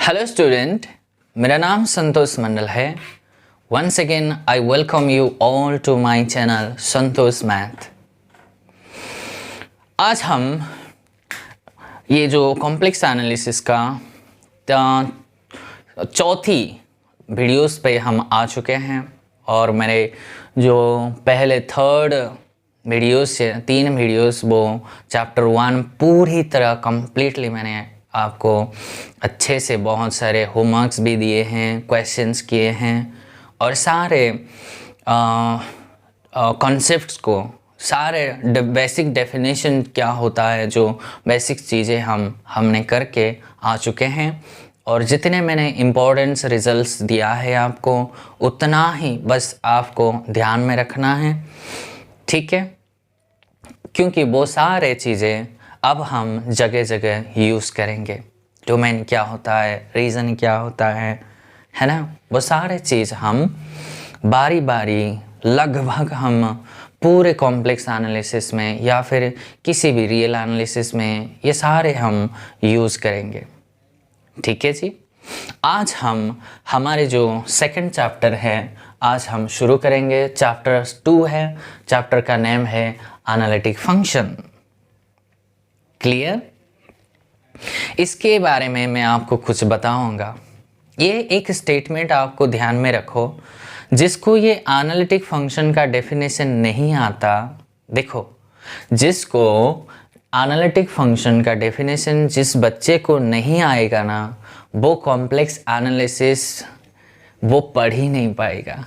Hello student, मेरा नाम संतोष मंडल है। Once again I welcome you all to my channel Santosh math. आज हम ये जो कॉम्प्लेक्स एनालिसिस का चौथी वीडियोस पे हम आ चुके हैं और मेरे जो पहले थर्ड वीडियोस से 3 वीडियोस वो चैप्टर 1 पूरी तरह कंप्लीटली मैंने आपको अच्छे से बहुत सारे होमवर्क्स भी दिए हैं, क्वेश्चंस किए हैं और सारे कॉन्सेप्ट्स को, सारे बेसिक डेफिनेशन क्या होता है, जो बेसिक चीज़ें हमने करके आ चुके हैं। और जितने मैंने इम्पोर्टेंस रिजल्ट्स दिया है आपको, उतना ही बस आपको ध्यान में रखना है, ठीक है? क्योंकि वो सारे चीज़ें अब हम जगह जगह यूज़ करेंगे। डोमेन क्या होता है, रीज़न क्या होता है ना? वो सारे चीज़ हम बारी बारी लगभग हम पूरे कॉम्प्लेक्स एनालिसिस में या फिर किसी भी रियल एनालिसिस में ये सारे हम यूज़ करेंगे, ठीक है जी। आज हम हमारे जो सेकंड चैप्टर है आज हम शुरू करेंगे। चैप्टर 2 है, चैप्टर का नेम है एनालिटिक फंक्शन। क्लियर? इसके बारे में मैं आपको कुछ बताऊंगा। ये एक स्टेटमेंट आपको ध्यान में रखो, जिसको ये एनालिटिक फंक्शन का डेफिनेशन नहीं आता, देखो, जिसको एनालिटिक फंक्शन का डेफिनेशन जिस बच्चे को नहीं आएगा ना, वो कॉम्प्लेक्स एनालिसिस वो पढ़ ही नहीं पाएगा।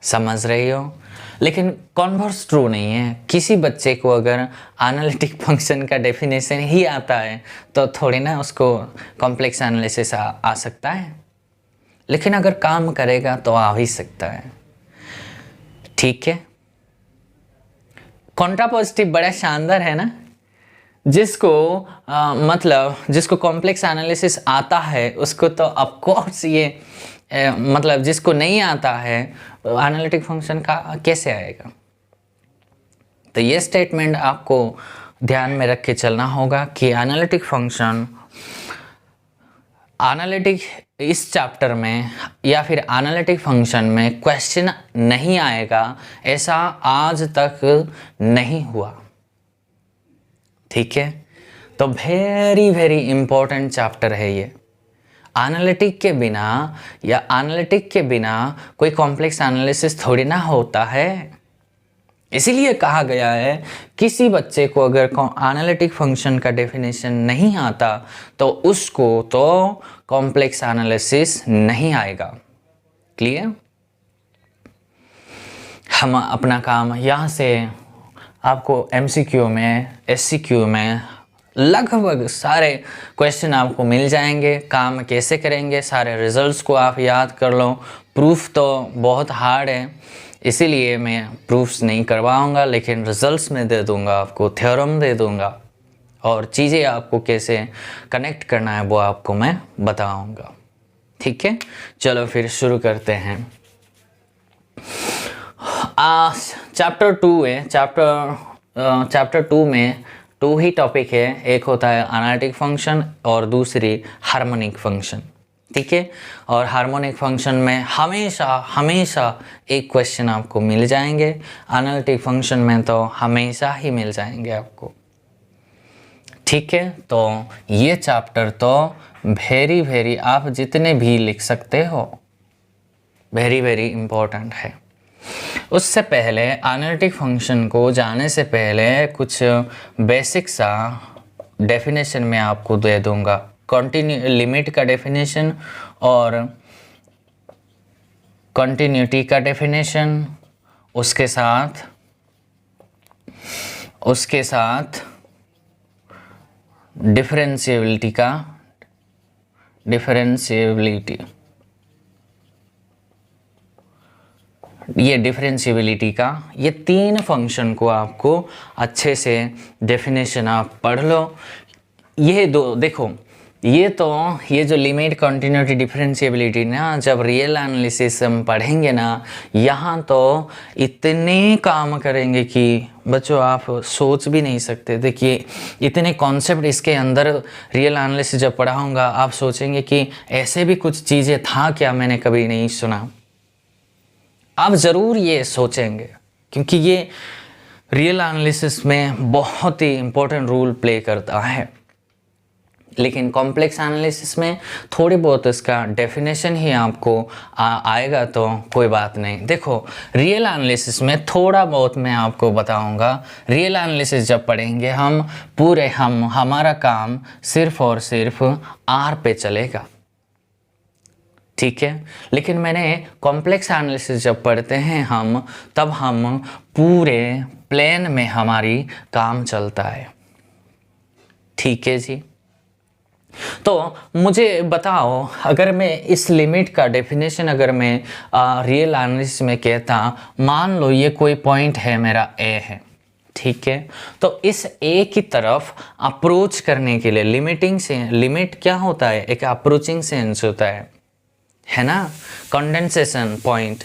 समझ रही हो? लेकिन कॉन्वर्स ट्रू नहीं है। किसी बच्चे को अगर एनालिटिक फंक्शन का डेफिनेशन ही आता है तो थोड़ी ना उसको कॉम्प्लेक्स एनालिसिस आ सकता है, लेकिन अगर काम करेगा तो आ ही सकता है, ठीक है? कॉन्ट्रापोजिटिव बड़ा शानदार है ना। जिसको मतलब जिसको कॉम्प्लेक्स एनालिसिस आता है उसको तो ऑफ कोर्स ये मतलब जिसको नहीं आता है एनालिटिक फंक्शन का कैसे आएगा। तो ये स्टेटमेंट आपको ध्यान में रख के चलना होगा कि एनालिटिक फंक्शन, एनालिटिक इस चैप्टर में या फिर एनालिटिक फंक्शन में क्वेश्चन नहीं आएगा, ऐसा आज तक नहीं हुआ, ठीक है? तो वेरी वेरी इंपॉर्टेंट चैप्टर है ये। एनालिटिक के बिना या एनालिटिक के बिना कोई कॉम्प्लेक्स एनालिसिस थोड़ी ना होता है। इसीलिए कहा गया है किसी बच्चे को अगर एनालिटिक फंक्शन का डेफिनेशन नहीं आता तो उसको तो कॉम्प्लेक्स एनालिसिस नहीं आएगा। क्लियर? हम अपना काम यहाँ से आपको एमसीक्यू में, एससीक्यू में लगभग सारे क्वेश्चन आपको मिल जाएंगे। काम कैसे करेंगे, सारे रिजल्ट्स को आप याद कर लो। प्रूफ तो बहुत हार्ड है, इसीलिए मैं प्रूफ्स नहीं करवाऊंगा, लेकिन रिजल्ट्स में दे दूंगा आपको, थ्योरम दे दूंगा और चीज़ें आपको कैसे कनेक्ट करना है वो आपको मैं बताऊंगा, ठीक है? चलो फिर शुरू करते हैं। चैप्टर 2 है। चैप्टर 2 में 2 ही टॉपिक है। एक होता है एनालिटिक फंक्शन और दूसरी हार्मोनिक फंक्शन, ठीक है? और हार्मोनिक फंक्शन में हमेशा एक क्वेश्चन आपको मिल जाएंगे। एनालिटिक फंक्शन में तो हमेशा ही मिल जाएंगे आपको, ठीक है? तो ये चैप्टर तो वेरी वेरी, आप जितने भी लिख सकते हो, वेरी वेरी इम्पोर्टेंट है। उससे पहले एनालिटिक फंक्शन को जाने से पहले कुछ बेसिक सा डेफिनेशन मैं आपको दे दूंगा। लिमिट का डेफिनेशन और कंटिन्यूटी का डेफिनेशन, उसके साथ डिफरेंशिएबिलिटी का, ये 3 फंक्शन को आपको अच्छे से डेफिनेशन आप पढ़ लो। ये दो देखो, ये जो लिमिट कंटिन्यूटी डिफरेंशिएबिलिटी ना, जब रियल एनालिसिस हम पढ़ेंगे ना, यहाँ तो इतने काम करेंगे कि बच्चों आप सोच भी नहीं सकते। देखिए इतने कॉन्सेप्ट इसके अंदर रियल एनालिसिस जब पढ़ाऊँगा आप सोचेंगे कि ऐसे भी कुछ चीज़ें था क्या, मैंने कभी नहीं सुना। आप ज़रूर ये सोचेंगे क्योंकि ये रियल एनालिसिस में बहुत ही इम्पोर्टेंट रोल प्ले करता है। लेकिन कॉम्प्लेक्स एनालिसिस में थोड़ी बहुत इसका डेफिनेशन ही आपको आएगा तो कोई बात नहीं। देखो रियल एनालिसिस में थोड़ा बहुत मैं आपको बताऊंगा। रियल एनालिसिस जब पढ़ेंगे हम पूरे हमारा काम सिर्फ और सिर्फ आर पे चलेगा, ठीक है। लेकिन मैंने कॉम्प्लेक्स एनालिसिस जब पढ़ते हैं हम, तब हम पूरे प्लेन में हमारी काम चलता है, ठीक है जी। तो मुझे बताओ, अगर मैं इस लिमिट का डेफिनेशन अगर मैं रियल एनालिसिस में कहता, मान लो ये कोई पॉइंट है मेरा ए है, ठीक है। तो इस ए की तरफ अप्रोच करने के लिए लिमिट क्या होता है, एक अप्रोचिंग सेंस होता है ना, कंडेंसेशन पॉइंट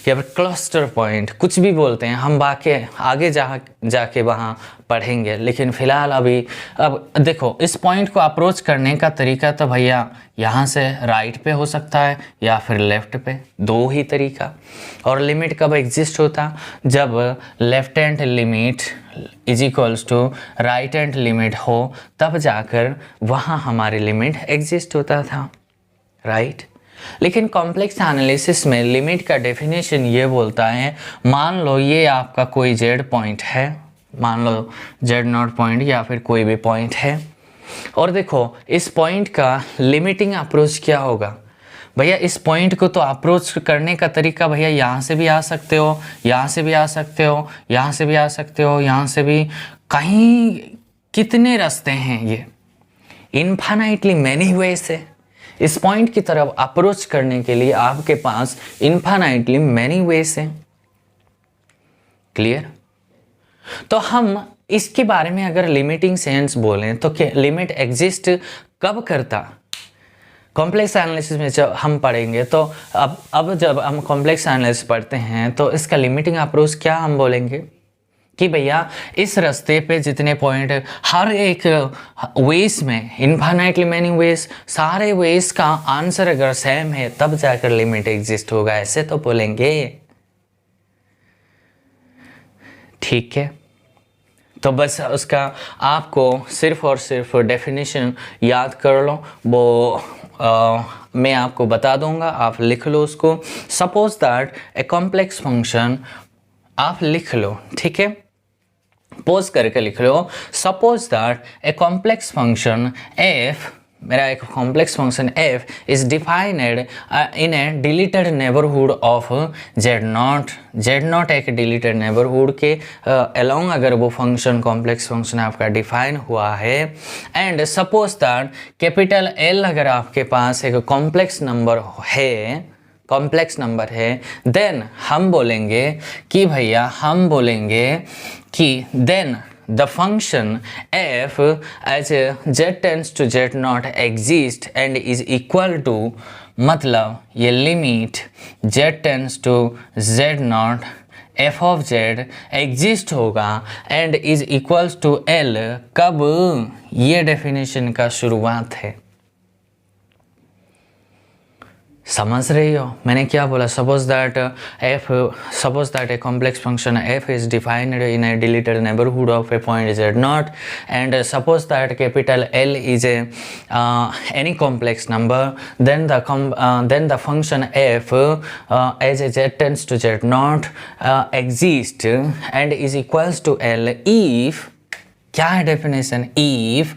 या फिर क्लस्टर पॉइंट, कुछ भी बोलते हैं हम, बाकी आगे जाके वहाँ पढ़ेंगे। लेकिन फ़िलहाल अब देखो इस पॉइंट को अप्रोच करने का तरीका तो भैया यहाँ से राइट पे हो सकता है या फिर लेफ़्ट पे, दो ही तरीका। और लिमिट कब एग्जिस्ट होता, जब left hand limit is equals to right hand limit हो, तब जाकर वहाँ हमारी लिमिट एग्जिस्ट होता था, राइट। लेकिन कॉम्प्लेक्स एनालिसिस में लिमिट का डेफिनेशन ये बोलता है, मान लो ये आपका कोई जेड पॉइंट है, मान लो जेड नॉट पॉइंट या फिर कोई भी पॉइंट है, और देखो इस पॉइंट का लिमिटिंग अप्रोच क्या होगा भैया। इस पॉइंट को तो अप्रोच करने का तरीका भैया यहाँ से भी आ सकते हो, यहाँ से भी आ सकते हो, यहाँ से भी आ सकते हो, यहाँ से भी, कहीं कितने रास्ते हैं, ये इनफाइनाइटली मैनी वेज है। इस पॉइंट की तरफ अप्रोच करने के लिए आपके पास इनफाइनाइटली मैनी वेज हैं, क्लियर। तो हम इसके बारे में अगर लिमिटिंग सेंस बोलें तो क्या लिमिट एग्जिस्ट कब करता, कॉम्प्लेक्स एनालिसिस में जब हम पढ़ेंगे तो अब जब हम कॉम्प्लेक्स एनालिसिस पढ़ते हैं तो इसका लिमिटिंग अप्रोच क्या हम बोलेंगे कि भैया इस रास्ते पे जितने पॉइंट, हर एक वेज में इनफाइनाइटली मैनी वेज, सारे वेज का आंसर अगर सेम है तब जाकर लिमिट एग्जिस्ट होगा, ऐसे तो बोलेंगे, ठीक है। तो बस उसका आपको सिर्फ और सिर्फ डेफिनेशन याद कर लो, वो मैं आपको बता दूंगा, आप लिख लो उसको। Suppose that a complex function, आप लिख लो, ठीक है, पोज करके लिख लो। Suppose that a complex function f, मेरा एक complex function f is defined in a deleted neighbourhood of z not एक डिलीटेड नेबरहुड के अलोंग अगर वो फंक्शन कॉम्प्लेक्स फंक्शन आपका डिफाइन हुआ है। And suppose that capital L अगर आपके पास एक कॉम्प्लेक्स नंबर है, देन हम बोलेंगे कि भैया, हम बोलेंगे कि then the function f as z tends to z naught exist and is equal to, मतलब ये limit z tends to z naught f of z exist होगा and is equals to l, कब, ये डेफिनेशन का शुरुआत है, समझ रही हो मैंने क्या बोला। Suppose that a complex function f is defined in a deleted neighborhood of a point z naught, and suppose that capital L is a any complex number, then the function f as a z tends to z naught exist and is equals to L if, क्या है definition, if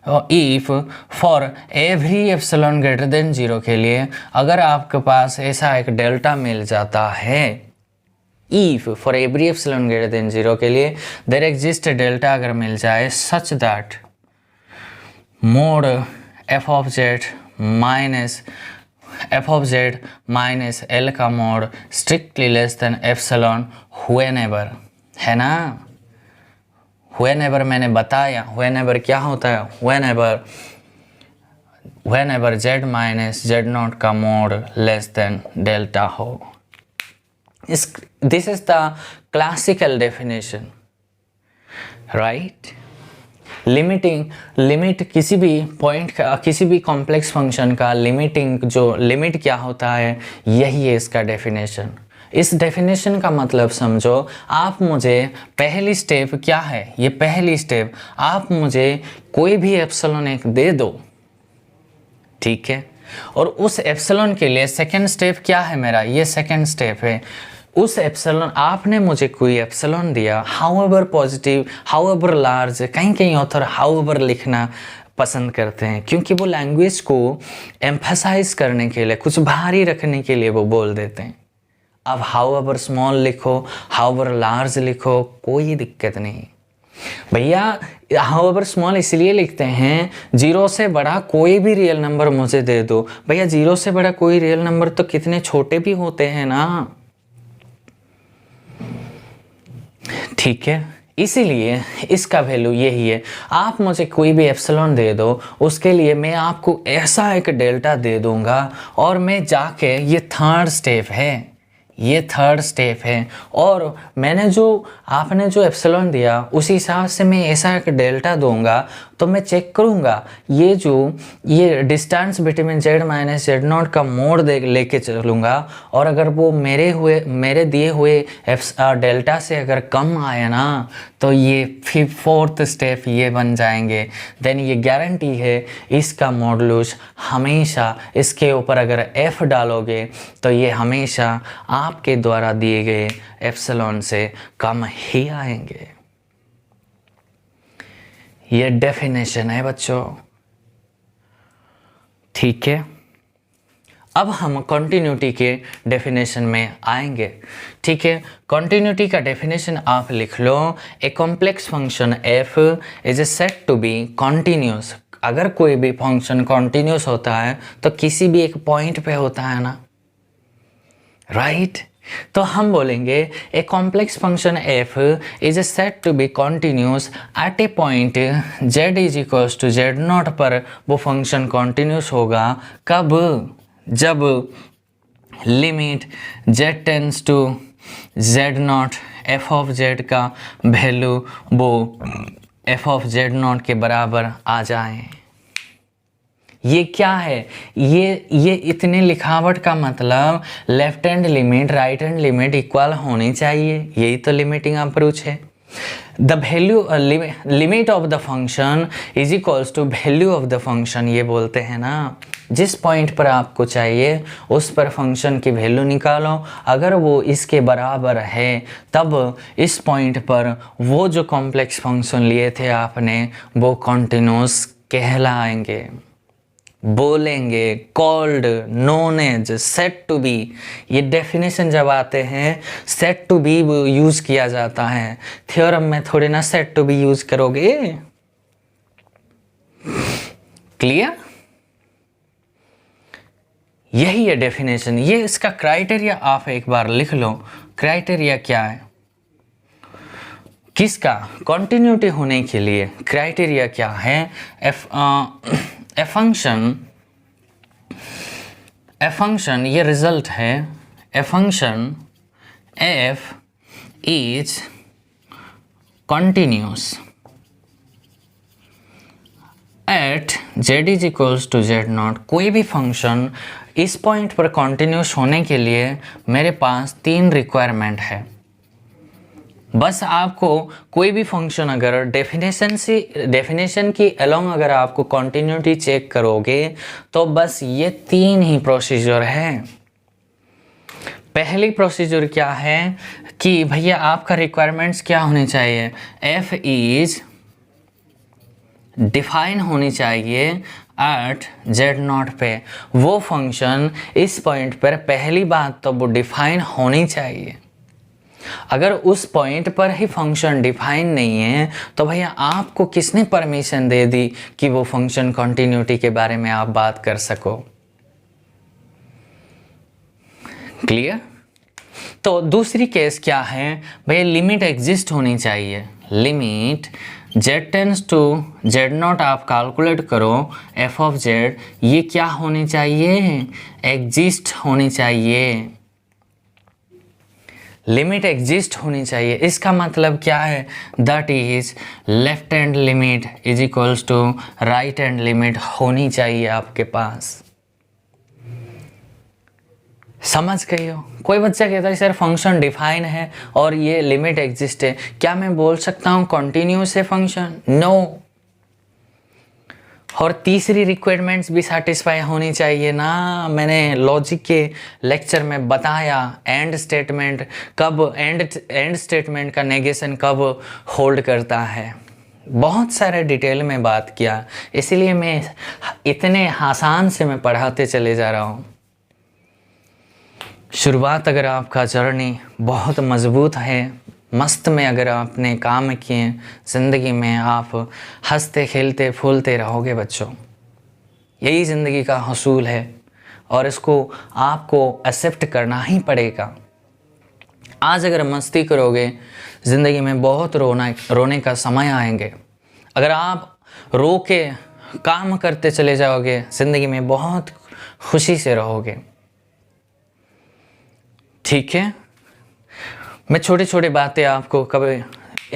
for every epsilon greater than 0 के लिए अगर आपके पास ऐसा एक delta मिल जाता है, if for every epsilon greater than 0 के लिए देयर एग्जिस्ट डेल्टा अगर मिल जाए such that mod f of z minus L का mod strictly less than epsilon whenever, है ना। व्हेनेवर मैंने बताया, व्हेनेवर क्या होता है, whenever when ever z minus z not का मोड लेस देन डेल्टा हो। This is the classical definition, right. Limit किसी भी पॉइंट का, किसी भी कॉम्प्लेक्स फंक्शन का लिमिटिंग, जो लिमिट क्या होता है, यही है इसका डेफिनेशन। इस डेफिनेशन का मतलब समझो। आप मुझे पहली स्टेप क्या है, ये पहली स्टेप, आप मुझे कोई भी एप्सिलॉन एक दे दो, ठीक है, और उस एप्सिलॉन के लिए सेकंड स्टेप क्या है मेरा, ये सेकंड स्टेप है। उस एप्सिलॉन, आपने मुझे कोई एप्सिलॉन दिया, हाउएवर पॉजिटिव, हाउएवर लार्ज, कहीं कहीं ऑथर हाउएवर लिखना पसंद करते हैं क्योंकि वो लैंग्वेज को एम्फसाइज करने के लिए, कुछ भारी रखने के लिए वो बोल देते हैं। अब हाउएवर स्मॉल लिखो, हाउएवर लार्ज लिखो, कोई दिक्कत नहीं भैया। हाउएवर स्मॉल इसलिए लिखते हैं, 0 से बड़ा कोई भी रियल नंबर मुझे दे दो। भैया 0 से बड़ा कोई रियल नंबर तो कितने छोटे भी होते हैं ना, ठीक है। इसीलिए इसका वैल्यू यही है। आप मुझे कोई भी एप्सिलॉन दे दो, उसके लिए मैं आपको ऐसा एक डेल्टा दे दूंगा, और मैं जाके, ये थर्ड स्टेप है, ये थर्ड स्टेप है, और मैंने जो, आपने जो एप्सिलॉन दिया उस हिसाब से मैं ऐसा एक डेल्टा दूंगा, तो मैं चेक करूंगा ये distance between Z minus z not का मोड लेके चलूँगा, और अगर वो मेरे दिए हुए डेल्टा से अगर कम आया ना, तो ये फिर फोर्थ स्टेप ये बन जाएंगे। देन ये गारंटी है इसका मॉडुलस हमेशा, इसके ऊपर अगर f डालोगे तो ये हमेशा आपके द्वारा दिए गए एप्सिलॉन से कम ही आएंगे। ये डेफिनेशन है बच्चों, ठीक है। अब हम कॉन्टिन्यूटी के डेफिनेशन में आएंगे, ठीक है। कॉन्टिन्यूटी का डेफिनेशन आप लिख लो, a complex function f is a said to be continuous. अगर कोई भी फंक्शन कॉन्टिन्यूस होता है तो किसी भी एक पॉइंट पे होता है ना, राइट। तो हम बोलेंगे a complex function f is a said to be continuous at a point z is equals to z not पर वो फंक्शन कॉन्टिन्यूस होगा कब, जब limit z tends to z not f of z का value वो f of z not के बराबर आ जाए। ये क्या है, ये इतने लिखावट का मतलब left hand limit right hand limit equal होनी चाहिए, यही तो लिमिटिंग अप्रोच है। The value limit of the function is equals to value of the function, ये बोलते हैं ना। जिस पॉइंट पर आपको चाहिए उस पर फंक्शन की वैल्यू निकालो, अगर वो इसके बराबर है तब इस पॉइंट पर वो जो कॉम्प्लेक्स फंक्शन लिए थे आपने वो कॉन्टिन्यूस कहलाएंगे, बोलेंगे called, known as, said to be. ये डेफिनेशन जब आते हैं सेट टू बी यूज किया जाता है, थ्योरम में थोड़े ना सेट टू बी यूज करोगे, क्लियर। यही है डेफिनेशन। ये इसका क्राइटेरिया आप एक बार लिख लो, क्राइटेरिया क्या है किसका, कॉन्टिन्यूटी होने के लिए क्राइटेरिया क्या है। ए फंक्शन ये रिजल्ट है, a function f is continuous at z is equals to z not. कोई भी फंक्शन इस पॉइंट पर कॉन्टिन्यूस होने के लिए मेरे पास 3 रिक्वायरमेंट है। बस आपको कोई भी फंक्शन अगर डेफिनेशन की अलोंग अगर आपको कॉन्टिन्यूटी चेक करोगे तो बस ये 3 ही प्रोसीजर है। पहली प्रोसीजर क्या है कि भैया आपका रिक्वायरमेंट्स क्या होने चाहिए, f इज डिफाइन होनी चाहिए एट जेड नॉट पे। वो फंक्शन इस पॉइंट पर पहली बात तो वो डिफाइन होनी चाहिए। अगर उस पॉइंट पर ही फंक्शन डिफाइन नहीं है तो भैया आपको किसने परमिशन दे दी कि वो फंक्शन कॉन्टिन्यूटी के बारे में आप बात कर सको, क्लियर। तो दूसरी केस क्या है भैया, लिमिट एग्जिस्ट होनी चाहिए, limit z tends to z not आप कैलकुलेट करो एफ ऑफ जेड, ये क्या होनी चाहिए, एग्जिस्ट होनी चाहिए, लिमिट एग्जिस्ट होनी चाहिए। इसका मतलब क्या है, that is left hand limit is equals to right hand limit होनी चाहिए आपके पास। समझ गए हो? कोई बच्चा कहता है सर फंक्शन डिफाइन है और ये लिमिट एग्जिस्ट है, क्या मैं बोल सकता हूँ कॉन्टिन्यूस है फंक्शन? नो। और तीसरी रिक्वायरमेंट्स भी सेटिस्फाई होनी चाहिए ना। मैंने लॉजिक के लेक्चर में बताया एंड स्टेटमेंट कब, एंड स्टेटमेंट का नेगेशन कब होल्ड करता है, बहुत सारे डिटेल में बात किया, इसीलिए मैं इतने आसान से मैं पढ़ाते चले जा रहा हूँ। शुरुआत अगर आपका जर्नी बहुत मजबूत है, मस्त में अगर आपने काम किए, ज़िंदगी में आप हंसते खेलते फूलते रहोगे बच्चों। यही ज़िंदगी का हसूल है और इसको आपको एक्सेप्ट करना ही पड़ेगा। आज अगर मस्ती करोगे, ज़िंदगी में बहुत रोने का समय आएंगे। अगर आप रो के काम करते चले जाओगे, ज़िंदगी में बहुत खुशी से रहोगे। ठीक है, मैं छोटी छोटी बातें आपको कभी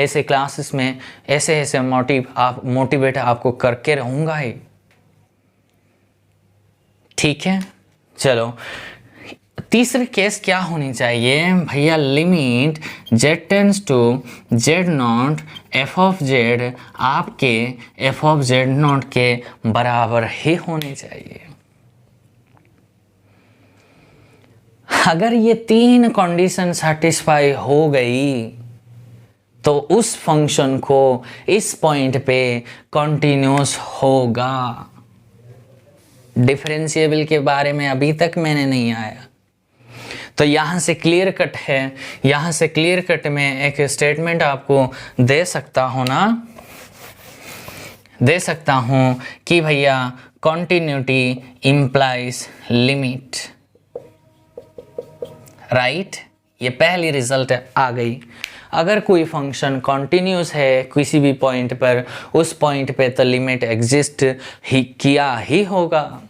ऐसे क्लासेस में ऐसे मोटिवेट आपको करके रहूँगा ही। ठीक है, चलो तीसरी केस क्या होनी चाहिए भैया, limit z tends to z not f of z आपके एफ ऑफ जेड नॉट के बराबर ही होनी चाहिए। अगर ये तीन कंडीशन सेटिस्फाई हो गई तो उस फंक्शन को इस पॉइंट पे कंटिन्यूस होगा। डिफरेंशिएबल के बारे में अभी तक मैंने नहीं आया, तो यहाँ से क्लियर कट है, यहाँ से क्लियर कट में एक स्टेटमेंट आपको दे सकता हूँ ना, दे सकता हूँ कि भैया कॉन्टिन्यूटी इम्प्लाइज लिमिट, राइट। ये पहली रिजल्ट आ गई। अगर कोई फंक्शन कॉन्टिन्यूस है किसी भी पॉइंट पर, उस पॉइंट पे तो लिमिट एग्जिस्ट ही किया ही होगा।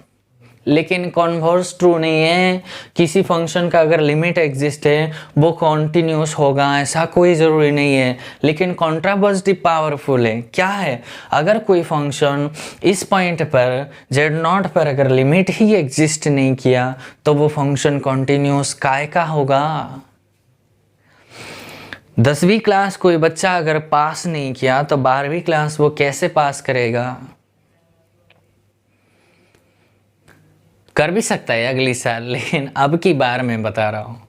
लेकिन कॉन्वर्स ट्रू नहीं है, किसी फंक्शन का अगर लिमिट एग्जिस्ट है वो कॉन्टिन्यूस होगा ऐसा कोई ज़रूरी नहीं है। लेकिन कॉन्ट्रावर्सिटी पावरफुल है। क्या है, अगर कोई फंक्शन इस पॉइंट पर जेड नॉट पर अगर लिमिट ही एग्जिस्ट नहीं किया तो वो फंक्शन कॉन्टिन्यूस काय का होगा। 10वीं क्लास कोई बच्चा अगर पास नहीं किया तो 12वीं क्लास वो कैसे पास करेगा? कर भी सकता है अगली साल, लेकिन अब की बार मैं बता रहा हूँ।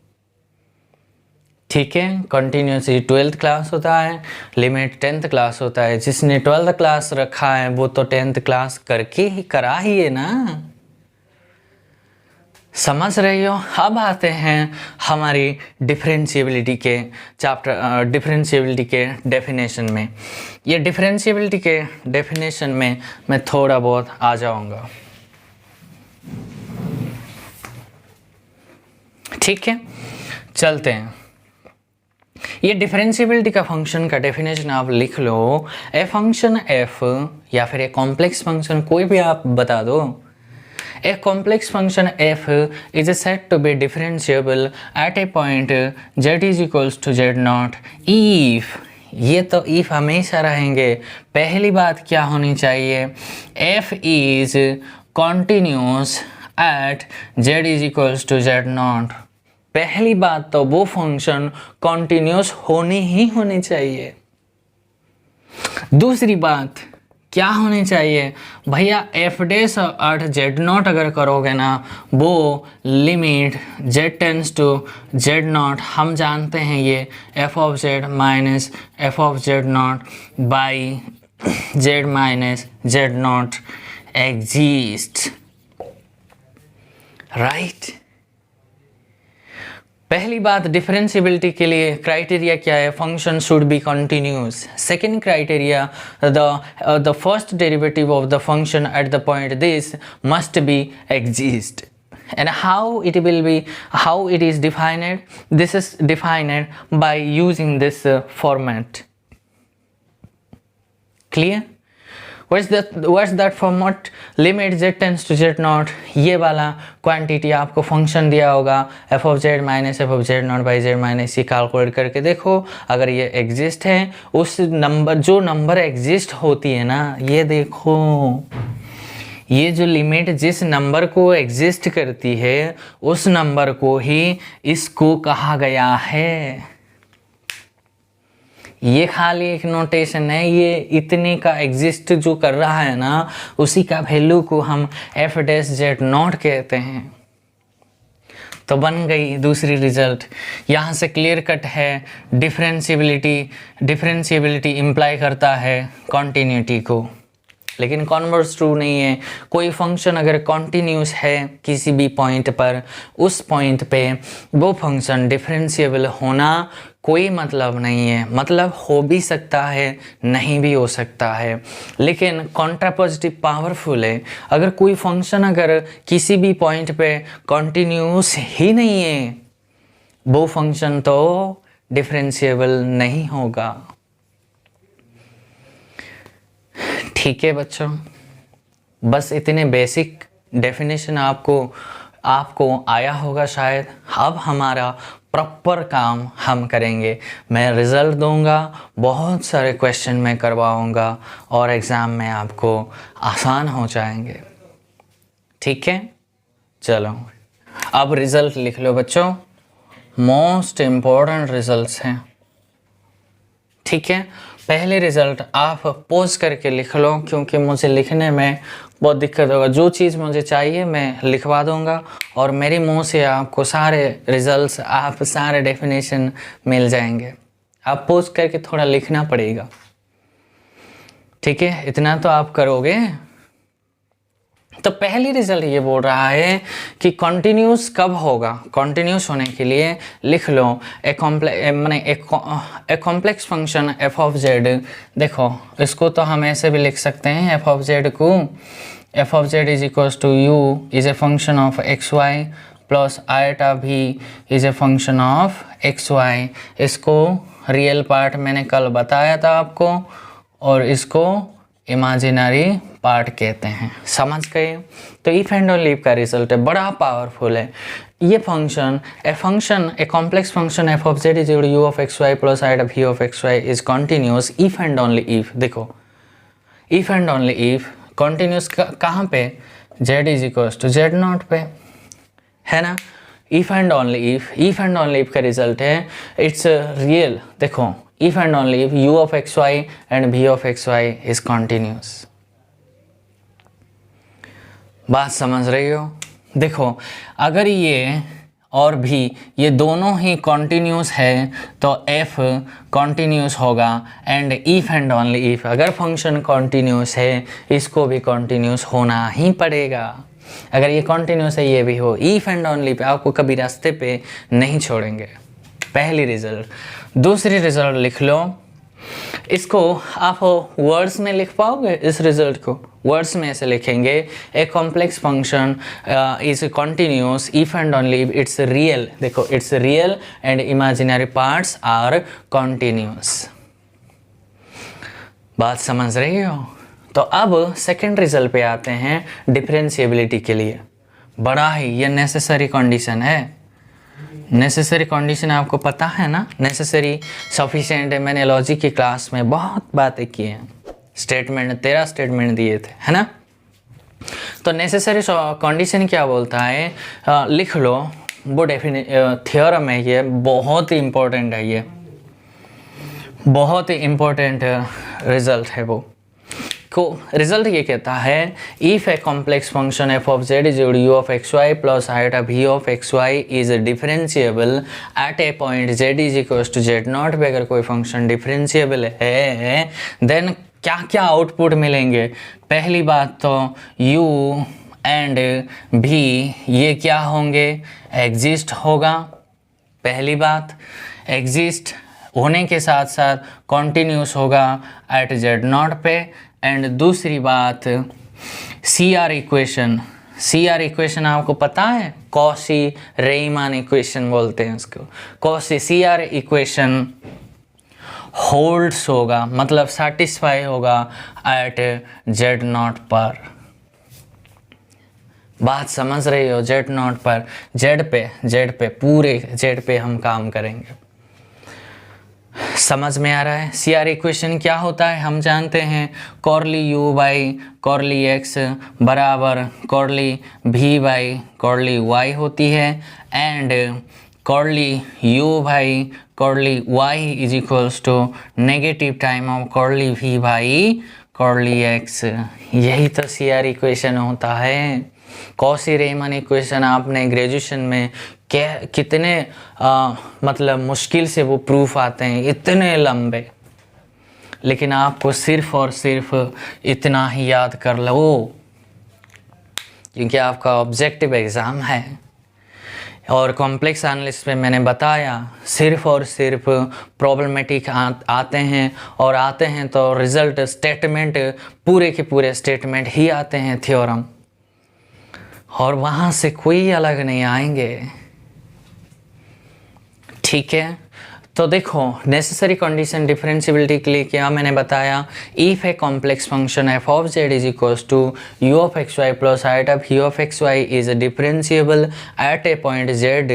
ठीक है, कंटिन्यूसली 12th क्लास होता है, लिमिट 10th क्लास होता है। जिसने 12th क्लास रखा है वो तो 10th क्लास करके ही करा ही है ना। समझ रही हो? अब आते हैं हमारी डिफरेंशिएबिलिटी के चैप्टर, डिफरेंशिएबिलिटी के डेफिनेशन में। ये डिफरेंशिएबिलिटी के डेफिनेशन में मैं थोड़ा बहुत आ जाऊंगा। ठीक है, चलते हैं। ये डिफरेंशिएबिलिटी का फंक्शन का डेफिनेशन आप लिख लो। ए फंक्शन एफ या फिर ए कॉम्प्लेक्स फंक्शन कोई भी आप बता दो। A complex function f is said to be differentiable at a point z is equals to z not if, ये तो इफ हमेशा रहेंगे। पहली बात क्या होनी चाहिए, f is continuous at z is equals to z not. पहली बात तो वो फंक्शन कॉन्टिन्यूस होनी ही होनी चाहिए। दूसरी बात क्या होनी चाहिए भैया, f dash at z not अगर करोगे ना, वो limit z tends to z not, हम जानते हैं ये f of z minus f of z not by z minus z not exist, right. पहली बात डिफरेंशिएबिलिटी के लिए क्राइटेरिया क्या है, function should be continuous. Second criteria, the first derivative of the function at the point this must be exist. And how it is defined? This is defined by using this format. Clear? What's that format? Limit z tends to z not, ये वाला quantity आपको function दिया होगा f of z minus f of z not by z minus, ये calculate करके देखो अगर ये एग्जिस्ट है, उस नंबर जो नंबर एग्जिस्ट होती है ना, ये देखो ये जो लिमिट जिस नंबर को एग्जिस्ट करती है उस नंबर को ही इसको कहा गया है। ये खाली एक नोटेशन है, ये इतने का एग्जिस्ट जो कर रहा है ना उसी का वैल्यू को हम एफ डैश जेड नॉट कहते हैं। तो बन गई दूसरी रिजल्ट। यहाँ से क्लियर कट है डिफरेंशिएबिलिटी इम्प्लाई करता है कॉन्टीन्यूटी को, लेकिन कॉन्वर्स ट्रू नहीं है। कोई फंक्शन अगर कॉन्टीन्यूस है किसी भी पॉइंट पर, उस पॉइंट पे वो फंक्शन डिफरेंशिएबल होना कोई मतलब नहीं है। मतलब हो भी सकता है, नहीं भी हो सकता है, लेकिन कॉन्ट्रापोजिटिव पावरफुल है। अगर कोई फंक्शन अगर किसी भी पॉइंट पे कॉन्टीन्यूस ही नहीं है, वो फंक्शन तो डिफरेंशिएबल नहीं होगा। ठीक है बच्चों, बस इतने बेसिक डेफिनेशन आपको आया होगा शायद। अब हमारा प्रॉपर काम हम करेंगे। मैं रिज़ल्ट दूंगा, बहुत सारे क्वेश्चन मैं करवाऊंगा और एग्ज़ाम में आपको आसान हो जाएंगे। ठीक है, चलो अब रिज़ल्ट लिख लो बच्चों, मोस्ट इम्पोर्टेंट रिज़ल्ट्स हैं। ठीक है, पहले रिज़ल्ट आप पोज करके लिख लो, क्योंकि मुझे लिखने में बहुत दिक्कत होगा। जो चीज़ मुझे चाहिए मैं लिखवा दूंगा और मेरे मुंह से आपको सारे रिज़ल्ट्स, आप सारे डेफिनेशन मिल जाएंगे। आप पोज करके थोड़ा लिखना पड़ेगा। ठीक है, इतना तो आप करोगे। तो पहली रिजल्ट ये बोल रहा है कि कॉन्टिन्यूस कब होगा। कॉन्टिन्यूस होने के लिए लिख लो a complex function f of z. देखो इसको तो हम ऐसे भी लिख सकते हैं, एफ ऑफ जेड को f of z is equals to u is a function of x y plus iota v is a function of x y. इसको रियल पार्ट मैंने कल बताया था आपको, और इसको इमेजिनरी पार्ट कहते हैं। समझ गए? तो इफ एंड ओनली इफ का रिजल्ट है, बड़ा पावरफुल है ये function. A complex function f of z is u of x y plus i v of x y is continuous if and only if. देखो if and only if continuous कहाँ पे, z is equals to z not पे, है ना। If and only if का result है its real. देखो if and only if u of xy and v of xy is continuous। बात समझ रही हो? देखो अगर ये और भी ये दोनों ही continuous है तो f continuous होगा, and if and only if अगर फंक्शन continuous है इसको भी continuous होना ही पड़ेगा। अगर ये continuous है ये भी हो, if and only पे आपको कभी रास्ते पे नहीं छोड़ेंगे। पहली रिजल्ट। दूसरी रिजल्ट लिख लो, इसको आप वर्ड्स में लिख पाओगे? इस रिजल्ट को वर्ड्स में ऐसे लिखेंगे, a complex function is continuous if and only if its real. देखो its real and imaginary parts are continuous. बात समझ रही हो? तो अब सेकंड रिजल्ट पे आते हैं डिफरेंशिएबिलिटी के लिए। बड़ा ही ये नेसेसरी कंडीशन है। नेसेसरी कंडीशन आपको पता है ना, नेसेसरी सफिशिएंट है। मैंने लॉजिक की क्लास में बहुत बातें की हैं, स्टेटमेंट 13 स्टेटमेंट दिए थे, है ना। तो नेसेसरी कंडीशन क्या बोलता है, लिख लो। वो थ्योरम है, ये बहुत ही इम्पोर्टेंट है, ये बहुत ही इम्पोर्टेंट रिजल्ट है। वो को रिजल्ट ये कहता है if a complex function f of z is u of x y plus iota v of x y is differentiable at a point z is equals to z not पे अगर कोई function differentiable है, then क्या क्या output मिलेंगे। पहली बात तो u एंड v ये क्या होंगे, एग्जिस्ट होगा। पहली बात एग्जिस्ट होने के साथ साथ कॉन्टिन्यूस होगा एट जेड नॉट पे। एंड दूसरी बात CR इक्वेशन आपको पता है, कॉशी रेईमान इक्वेशन बोलते हैं उसको। कॉशी CR इक्वेशन होल्ड्स होगा, मतलब सेटिस्फाई होगा एट जेड नॉट पर। बात समझ रही हो? जेड नॉट पर, जेड पे पूरे जेड पे हम काम करेंगे। समझ में आ रहा है? सी आर इक्वेशन क्या होता है हम जानते हैं, curly u by curly x बराबर curly v by curly y होती है, and curly u by curly y is equals to negative time of curly v by curly x. यही तो सी आर इक्वेशन होता है। कॉसी रीमन इक्वेशन आपने graduation में कितने मतलब मुश्किल से वो प्रूफ आते हैं, इतने लंबे, लेकिन आपको सिर्फ और सिर्फ इतना ही याद कर लो क्योंकि आपका ऑब्जेक्टिव एग्ज़ाम है। और कॉम्प्लेक्स एनालिसिस में मैंने बताया सिर्फ और सिर्फ प्रॉब्लमेटिक आते हैं, और आते हैं तो रिजल्ट स्टेटमेंट, पूरे के पूरे स्टेटमेंट ही आते हैं थ्योरम, और वहाँ से कोई अलग नहीं आएंगे। ठीक है, तो देखो नेसेसरी कंडीशन डिफरेंशिएबिलिटी के लिए क्या मैंने बताया, if a complex function f of z is equals to u of x y plus iota of u of x y is differentiable at a point z,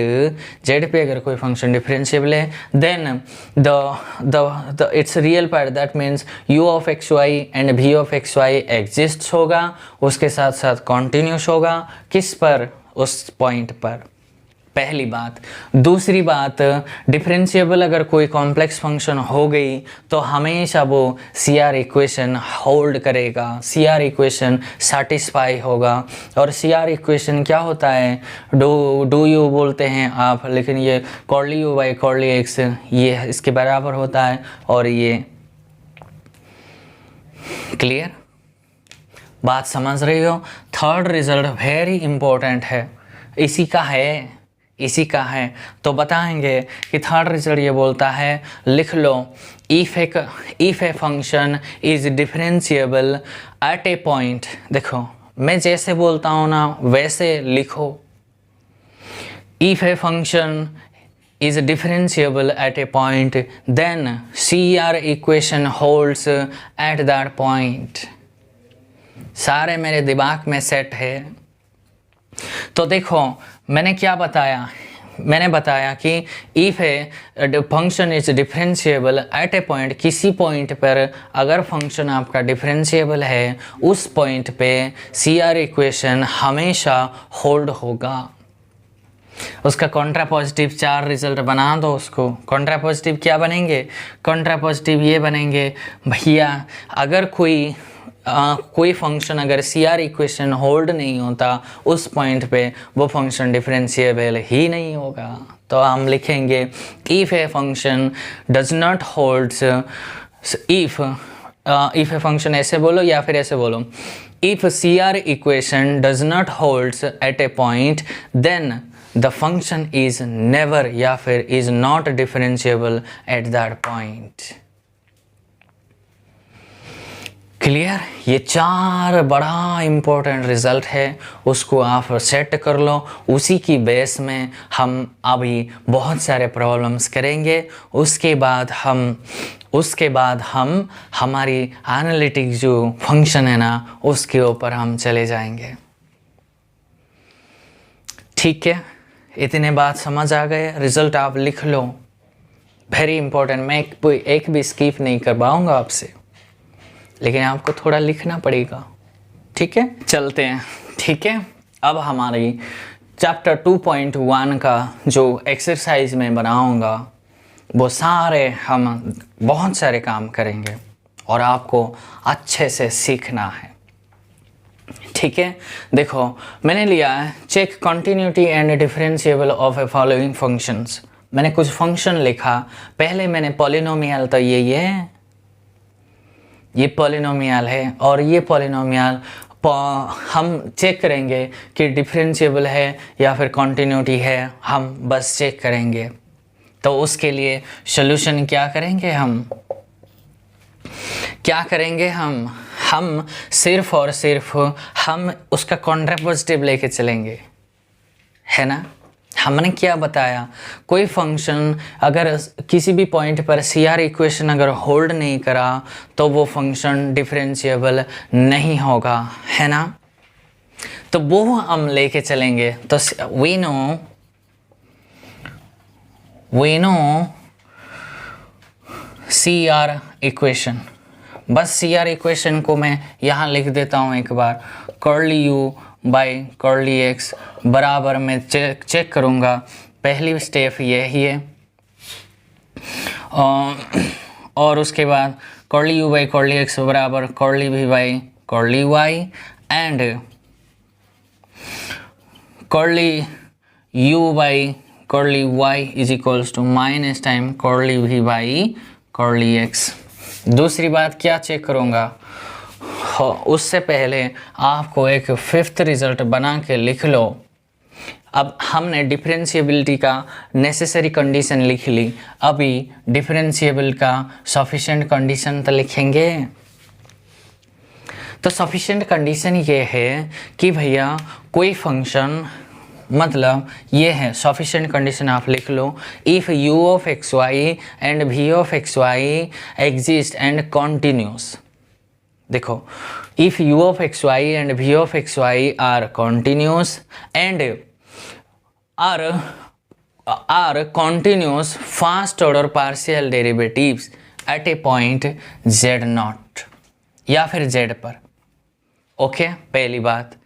z पे अगर कोई function differentiable है, then the its real part, that means u of x y and v of x y exist होगा, उसके साथ साथ continuous होगा, किस पर? उस पॉइंट पर। पहली बात। दूसरी बात, डिफरेंशिएबल अगर कोई कॉम्प्लेक्स फंक्शन हो गई तो हमेशा वो सी आर इक्वेशन होल्ड करेगा, सी आर इक्वेशन सेटिस्फाई होगा। और सी आर इक्वेशन क्या होता है, डू यू बोलते हैं आप, लेकिन ये कॉर्ली यू बाई कॉर्ली एक्स ये इसके बराबर होता है, और ये क्लियर बात समझ रही हो? थर्ड रिजल्ट वेरी इंपॉर्टेंट है, इसी का है तो बताएंगे कि थर्ड रिजल्ट ये बोलता है, लिख लो, if a function is differentiable at a point. देखो मैं जैसे बोलता हूँ ना वैसे लिखो, if a function is differentiable at a point, then CR equation holds at that point। सारे मेरे दिमाग में सेट है। तो देखो मैंने क्या बताया, मैंने बताया कि if a function is differentiable at a point, किसी पॉइंट पर अगर फंक्शन आपका डिफरेंशिएबल है, उस पॉइंट पे CR इक्वेशन हमेशा होल्ड होगा। उसका कॉन्ट्रा पॉजिटिव 4 रिजल्ट बना दो उसको। कॉन्ट्रा पॉजिटिव क्या बनेंगे? कॉन्ट्रा पॉजिटिव ये बनेंगे, भैया अगर कोई फंक्शन अगर CR इक्वेशन होल्ड नहीं होता उस पॉइंट पे वो फंक्शन डिफरेंशिएबल ही नहीं होगा। तो हम लिखेंगे if a function does not holds, if a function ऐसे बोलो या फिर ऐसे बोलो, if CR equation does not holds at a point then the function is never या फिर is not differentiable at that point. Clear? ये 4 बड़ा इम्पोर्टेंट रिजल्ट है, उसको आप सेट कर लो, उसी की बेस में हम अभी बहुत सारे प्रॉब्लम्स करेंगे। उसके बाद हम हमारी एनालिटिक जो फंक्शन है ना उसके ऊपर हम चले जाएंगे। ठीक है, इतने बात समझ आ गए? रिजल्ट आप लिख लो, वेरी इंपॉर्टेंट। मैं एक भी स्किप नहीं कर पाऊंगा आपसे, लेकिन आपको थोड़ा लिखना पड़ेगा। ठीक है, चलते हैं। ठीक है, अब हमारी चैप्टर 2.1 का जो एक्सरसाइज में बनाऊंगा वो सारे हम बहुत सारे काम करेंगे और आपको अच्छे से सीखना है। ठीक है, देखो मैंने लिया है check continuity and differentiable of a following functions. मैंने कुछ फंक्शन लिखा, पहले मैंने पॉलिनोमियल, तो ये पॉलिनोमियल है और ये पॉलिनोमियल हम चेक करेंगे कि डिफरेंशिएबल है या फिर कंटिन्यूटी है, हम बस चेक करेंगे। तो उसके लिए सॉल्यूशन क्या करेंगे हम सिर्फ और सिर्फ हम उसका कॉन्ट्रा पॉजिटिव लेके चलेंगे, है ना। हमने क्या बताया, कोई फंक्शन अगर किसी भी पॉइंट पर CR इक्वेशन अगर होल्ड नहीं करा तो वो फंक्शन डिफरेंशिएबल नहीं होगा, है ना। तो वो हम लेके चलेंगे। तो वी नो CR इक्वेशन, बस CR इक्वेशन को मैं यहाँ लिख देता हूँ एक बार, curly U by curly X बराबर मैं चेक करूँगा। पहली स्टेप यही है और उसके बाद curly U by curly X बराबर curly V by curly Y and curly U by curly Y is equals to minus time curly V by curly X। दूसरी बात क्या चेक करूँगा, उससे पहले आपको एक फिफ्थ रिजल्ट बना के लिख लो। अब हमने डिफरेंशिएबिलिटी का नेसेसरी कंडीशन लिख ली, अभी डिफरेंशिएबल का सफिशिएंट कंडीशन तो लिखेंगे। तो सफिशिएंट कंडीशन ये है कि भैया कोई फंक्शन, मतलब ये है सफिशिएंट कंडीशन, आप लिख लो, if u of x y and v of x y exist and continuous. देखो, if u of x y and v of x y are continuous and are continuous first order partial derivatives at a point z0 या फिर z पर, okay पहली बात।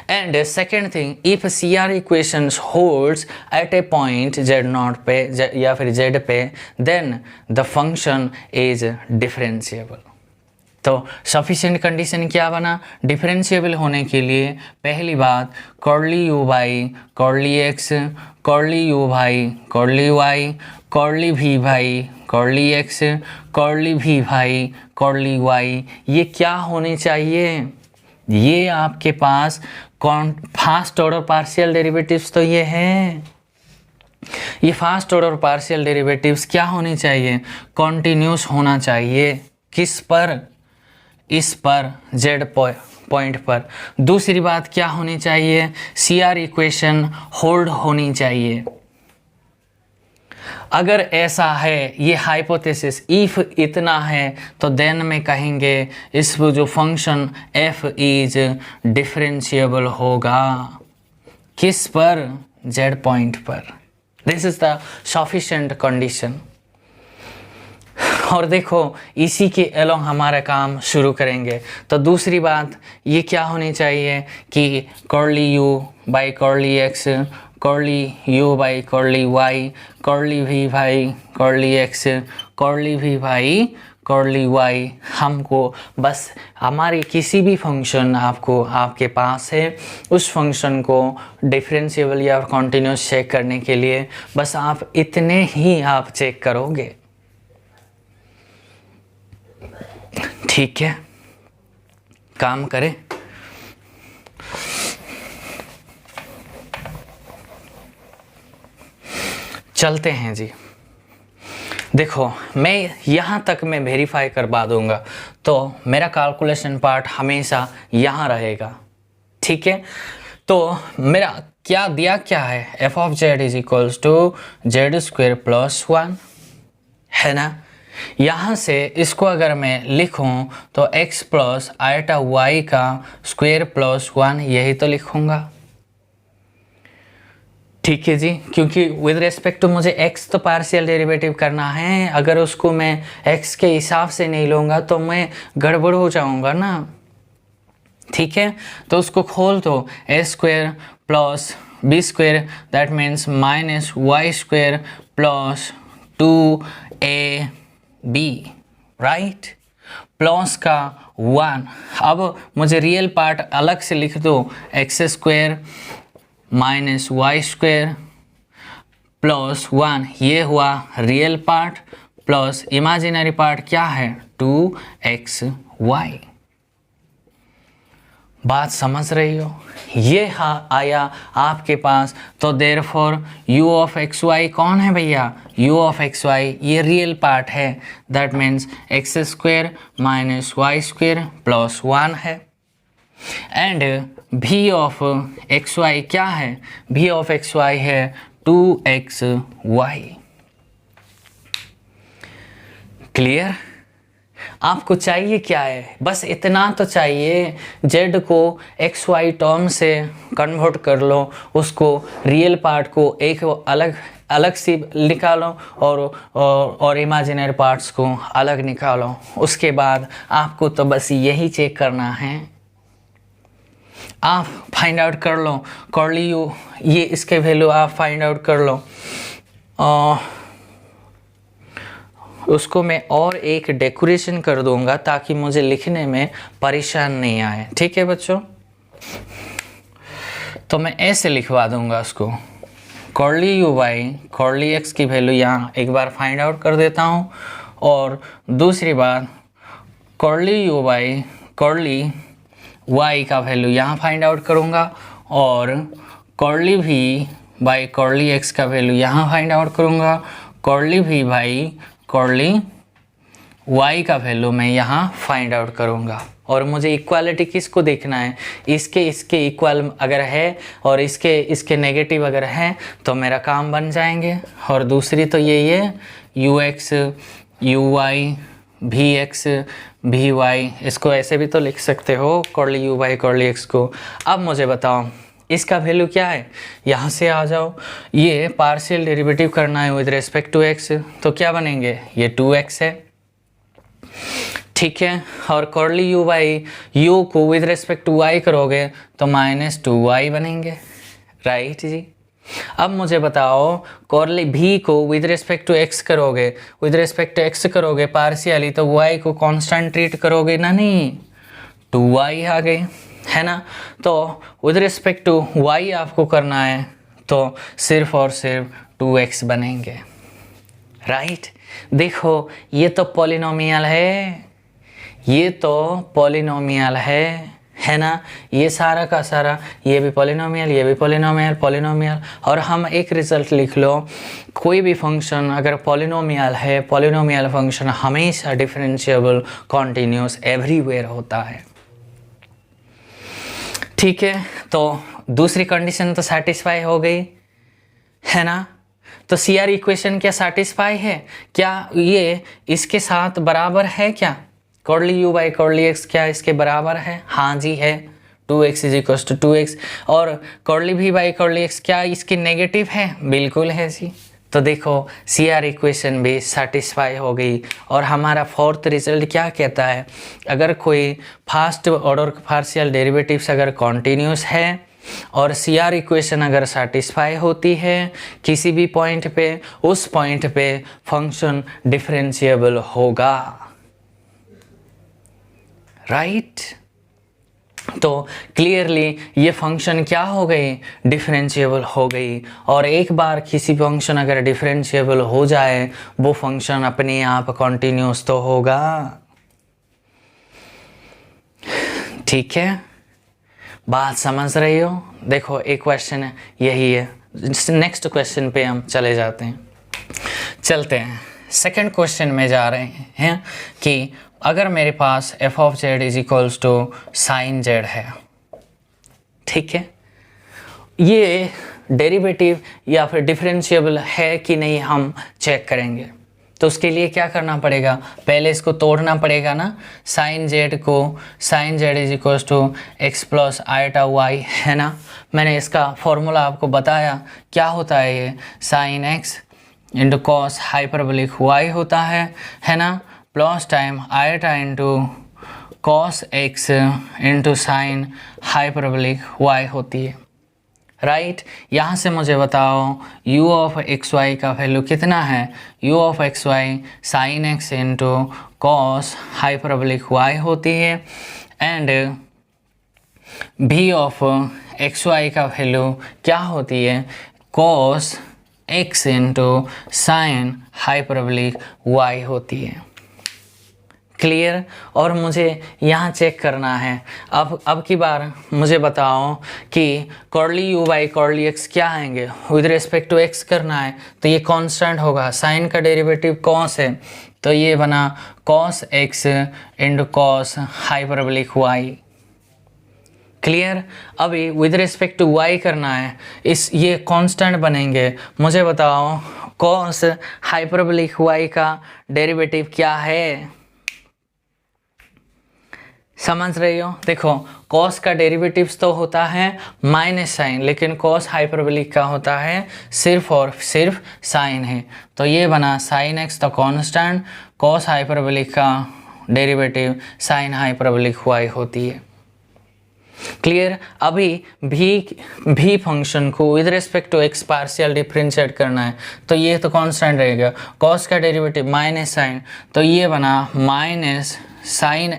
And second thing, if CR equations holds at a point z0 पे या फिर z पे, then the function is differentiable. तो सफिशिएंट कंडीशन क्या बना, डिफरेंशिएबल होने के लिए पहली बात curly U by curly X, curly U भाई कर्ली Y, कर्ली V भाई कर्ली X, कर्ली V भाई कर्ली Y, ये क्या होनी चाहिए, ये आपके पास फर्स्ट ऑर्डर पार्शियल डेरिवेटिव्स तो ये है, ये फर्स्ट ऑर्डर पार्शियल डेरिवेटिव्स क्या होनी चाहिए, कॉन्टिन्यूस होना चाहिए। किस पर, इस पर z पॉइंट पर। दूसरी बात क्या होनी चाहिए, CR इक्वेशन होल्ड होनी चाहिए। अगर ऐसा है, ये हाइपोथेसिस इफ इतना है, तो देन में कहेंगे इस जो फंक्शन f इज डिफरेंशिएबल होगा। किस पर, z पॉइंट पर। This is the sufficient condition. और देखो, इसी के अलोंग हमारा काम शुरू करेंगे। तो दूसरी बात ये क्या होनी चाहिए कि curly U by curly X, curly U by curly Y, curly V by curly X, curly V by curly Y। हमको बस हमारे किसी भी फंक्शन आपके पास है, उस फंक्शन को डिफरेंशिएबल या कॉन्टिन्यूस चेक करने के लिए बस आप इतने ही आप चेक करोगे, ठीक है। काम करें। चलते हैं जी। देखो, मैं यहाँ तक मैं वेरीफाई करवा दूंगा, तो मेरा कैलकुलेशन पार्ट हमेशा यहाँ रहेगा, ठीक है। तो मेरा क्या दिया क्या है, f of z is equals to z square plus 1, है ना। यहाँ से इसको अगर मैं लिखूँ तो x प्लस आयटा y का स्क्वायर प्लस 1, यही तो लिखूँगा, ठीक है जी। क्योंकि विद रिस्पेक्ट टू मुझे x तो पार्शियल डेरिवेटिव करना है, अगर उसको मैं x के हिसाब से नहीं लूँगा तो मैं गड़बड़ हो जाऊँगा ना, ठीक है। तो उसको खोल दो, a square plus b square, that means minus y square plus 2ab, right, plus का 1। अब मुझे रियल पार्ट अलग से लिख दो, x square minus y square plus 1, ये हुआ real part, plus imaginary part क्या है 2xy। बात समझ रही हो, ये आया आपके पास। तो therefore u of x y कौन है भैया, u ऑफ एक्स वाई ये रियल पार्ट है, that means x square minus y square plus 1 है। And v of x y क्या है, v ऑफ एक्स वाई है 2xy। क्लियर? आपको चाहिए क्या है? बस इतना तो चाहिए, z को xy टर्म से कन्वर्ट कर लो, उसको रियल पार्ट को एक अलग अलग सी निकालो और इमेजिनरी पार्ट्स को अलग निकालो। उसके बाद आपको तो बस यही चेक करना है, आप फाइंड आउट कर लो कर्ली यू, ये इसके वैल्यू आप फाइंड आउट कर लो। उसको मैं और एक डेकोरेशन कर दूंगा ताकि मुझे लिखने में परेशान नहीं आए। ठीक है बच्चों? तो मैं ऐसे लिखवा दूंगा उसको, curly u by curly x की वैल्यू यहाँ एक बार फाइंड आउट कर देता हूँ, और दूसरी बात curly u by curly y का वैल्यू यहाँ फाइंड आउट करूँगा, और curly v by curly x का वैल्यू यहाँ फाइंड आउट करूँगा, curly v by curly y का वैल्यू मैं यहाँ फाइंड आउट करूँगा। और मुझे इक्वालिटी किसको देखना है? इसके इसके इक्वल अगर है और इसके इसके नेगेटिव अगर है तो मेरा काम बन जाएंगे। और दूसरी तो यही है ux uy vx vy, इसको ऐसे भी तो लिख सकते हो curly u by curly x को। अब मुझे बताओ इसका वैल्यू क्या है? यहाँ से आ जाओ, ये पार्शियल डेरिवेटिव करना है विद रिस्पेक्ट टू x, तो क्या बनेंगे? ये 2x है। ठीक है, और कर्ली यू बाई यू को विद रिस्पेक्ट टू y करोगे तो -2y बनेंगे। राइट जी। अब मुझे बताओ कर्ली भी को विद रिस्पेक्ट टू x करोगे, विद रिस्पेक्ट टू x करोगे पार्शियली, तो y को कांस्टेंट ट्रीट करोगे ना? नहीं, 2y आ गए, है ना? तो विद रिस्पेक्ट टू y आपको करना है तो सिर्फ और सिर्फ 2x बनेंगे। राइट? देखो ये तो पॉलिनोमियल है, ये तो पॉलिनोमियल है ना? ये सारा का सारा, ये भी पॉलिनोमियल, ये भी पॉलिनोमियल, पॉलिनोमियल। और हम एक रिजल्ट लिख लो, कोई भी फंक्शन अगर पॉलिनोमियल है, पॉलिनोमियल फंक्शन हमेशा डिफरेंशिएबल कॉन्टिन्यूस एवरीवेयर होता है। ठीक है, तो दूसरी कंडीशन तो सेटिस्फाई हो गई, है ना? तो CR इक्वेशन क्या सेटिस्फाई है? क्या ये इसके साथ बराबर है? क्या curly u by curly x क्या इसके बराबर है? हाँ जी है, 2x is equal to 2x। और curly v by curly x क्या इसकी नेगेटिव है? बिल्कुल है जी। तो देखो CR इक्वेशन भी सेटिस्फाई हो गई। और हमारा फोर्थ रिजल्ट क्या कहता है? अगर कोई फर्स्ट ऑर्डर पार्शियल डेरिवेटिव्स अगर कॉन्टिन्यूस है और CR इक्वेशन अगर सेटिस्फाई होती है किसी भी पॉइंट पे, उस पॉइंट पे फंक्शन डिफरेंशिएबल होगा। राइट? तो क्लियरली ये फंक्शन क्या हो गई? डिफरेंशिएबल हो गई। और एक बार किसी फंक्शन अगर डिफरेंशिएबल हो जाए वो फंक्शन अपने आप कॉन्टिन्यूस तो होगा। ठीक है, बात समझ रही हो? देखो एक क्वेश्चन है, यही है। नेक्स्ट क्वेश्चन पे हम चले जाते हैं, चलते हैं। सेकंड क्वेश्चन में जा रहे हैं कि अगर मेरे पास f of z is equals to sine z है, ठीक है, ये डेरिवेटिव या फिर डिफरेंशिएबल है कि नहीं हम चेक करेंगे। तो उसके लिए क्या करना पड़ेगा? पहले इसको तोड़ना पड़ेगा ना। साइन z को, sine z is equals to x plus iota y, है ना? मैंने इसका फॉर्मूला आपको बताया, क्या होता है ये? Sine x into cos hyperbolic y होता है ना? Plus time iota into cos x into sine hyperbolic y होती है। राइट? यहाँ से मुझे बताओ u ऑफ एक्स वाई का वैल्यू कितना है? u of x y sine x into cos hyperbolic y होती है, and v of x y का वैल्यू क्या होती है? Cos x into sine hyperbolic y होती है। क्लियर? और मुझे यहाँ चेक करना है। अब की बार मुझे बताओ कि curly u by curly x क्या आएंगे? विद रिस्पेक्ट टू एक्स करना है तो ये कांस्टेंट होगा। साइन का डेरिवेटिव कॉस है तो ये बना cos x into cos hyperbolic y. Clear. अभी विद रिस्पेक्ट टू y करना है, इस ये कांस्टेंट बनेंगे। मुझे बताओ cos हाइपरबोलिक y का डेरिवेटिव क्या है, समझ रही हो? देखो cos का डेरिवेटिव्स तो होता है माइनस साइन, लेकिन cos हाइपरबोलिक का होता है सिर्फ और सिर्फ साइन है। तो ये बना sin x तो कांस्टेंट, cos हाइपरबोलिक का डेरिवेटिव sin हाइपरबोलिक y होती है। क्लियर। अभी भी फंक्शन को with respect to x partial differentiate करना है, तो ये तो कांस्टेंट रहेगा। cos का डेरिवेटिव माइनस साइन, तो ये बना माइनस साइन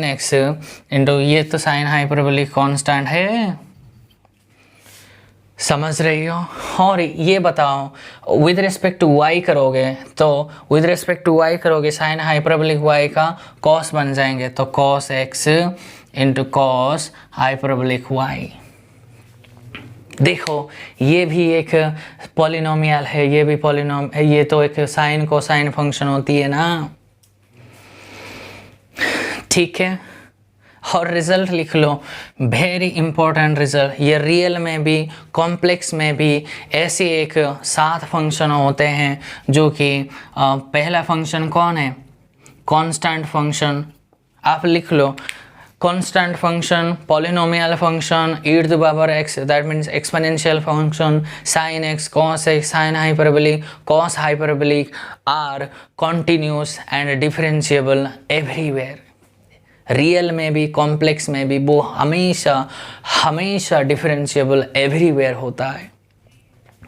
एक्स इंटू ये तो साइन हाइपरबोलिक कांस्टेंट है, समझ रही हो? और ये बताओ विद रिस्पेक्ट टू y करोगे, तो विद रिस्पेक्ट टू y करोगे साइन हाइपरबोलिक y का cos बन जाएंगे, तो cos x into cos hyperbolic y। देखो ये भी एक पॉलिनोमियल है, ये भी पॉलिनोम है, ये तो एक साइन कोसाइन फंक्शन होती है ना, ठीक है। और रिजल्ट लिख लो, वेरी इंपॉर्टेंट रिजल्ट। ये रियल में भी कॉम्प्लेक्स में भी ऐसे एक 7 फंक्शन होते हैं, जो कि पहला फंक्शन कौन है, कांस्टेंट फंक्शन। आप लिख लो constant function, polynomial function, e to the power x, that means exponential function, sin x, cos x, sin hyperbolic, cos hyperbolic are continuous and differentiable everywhere. Real में भी कॉम्प्लेक्स में भी वो हमेशा डिफरेंशिएबल एवरीवेयर होता है।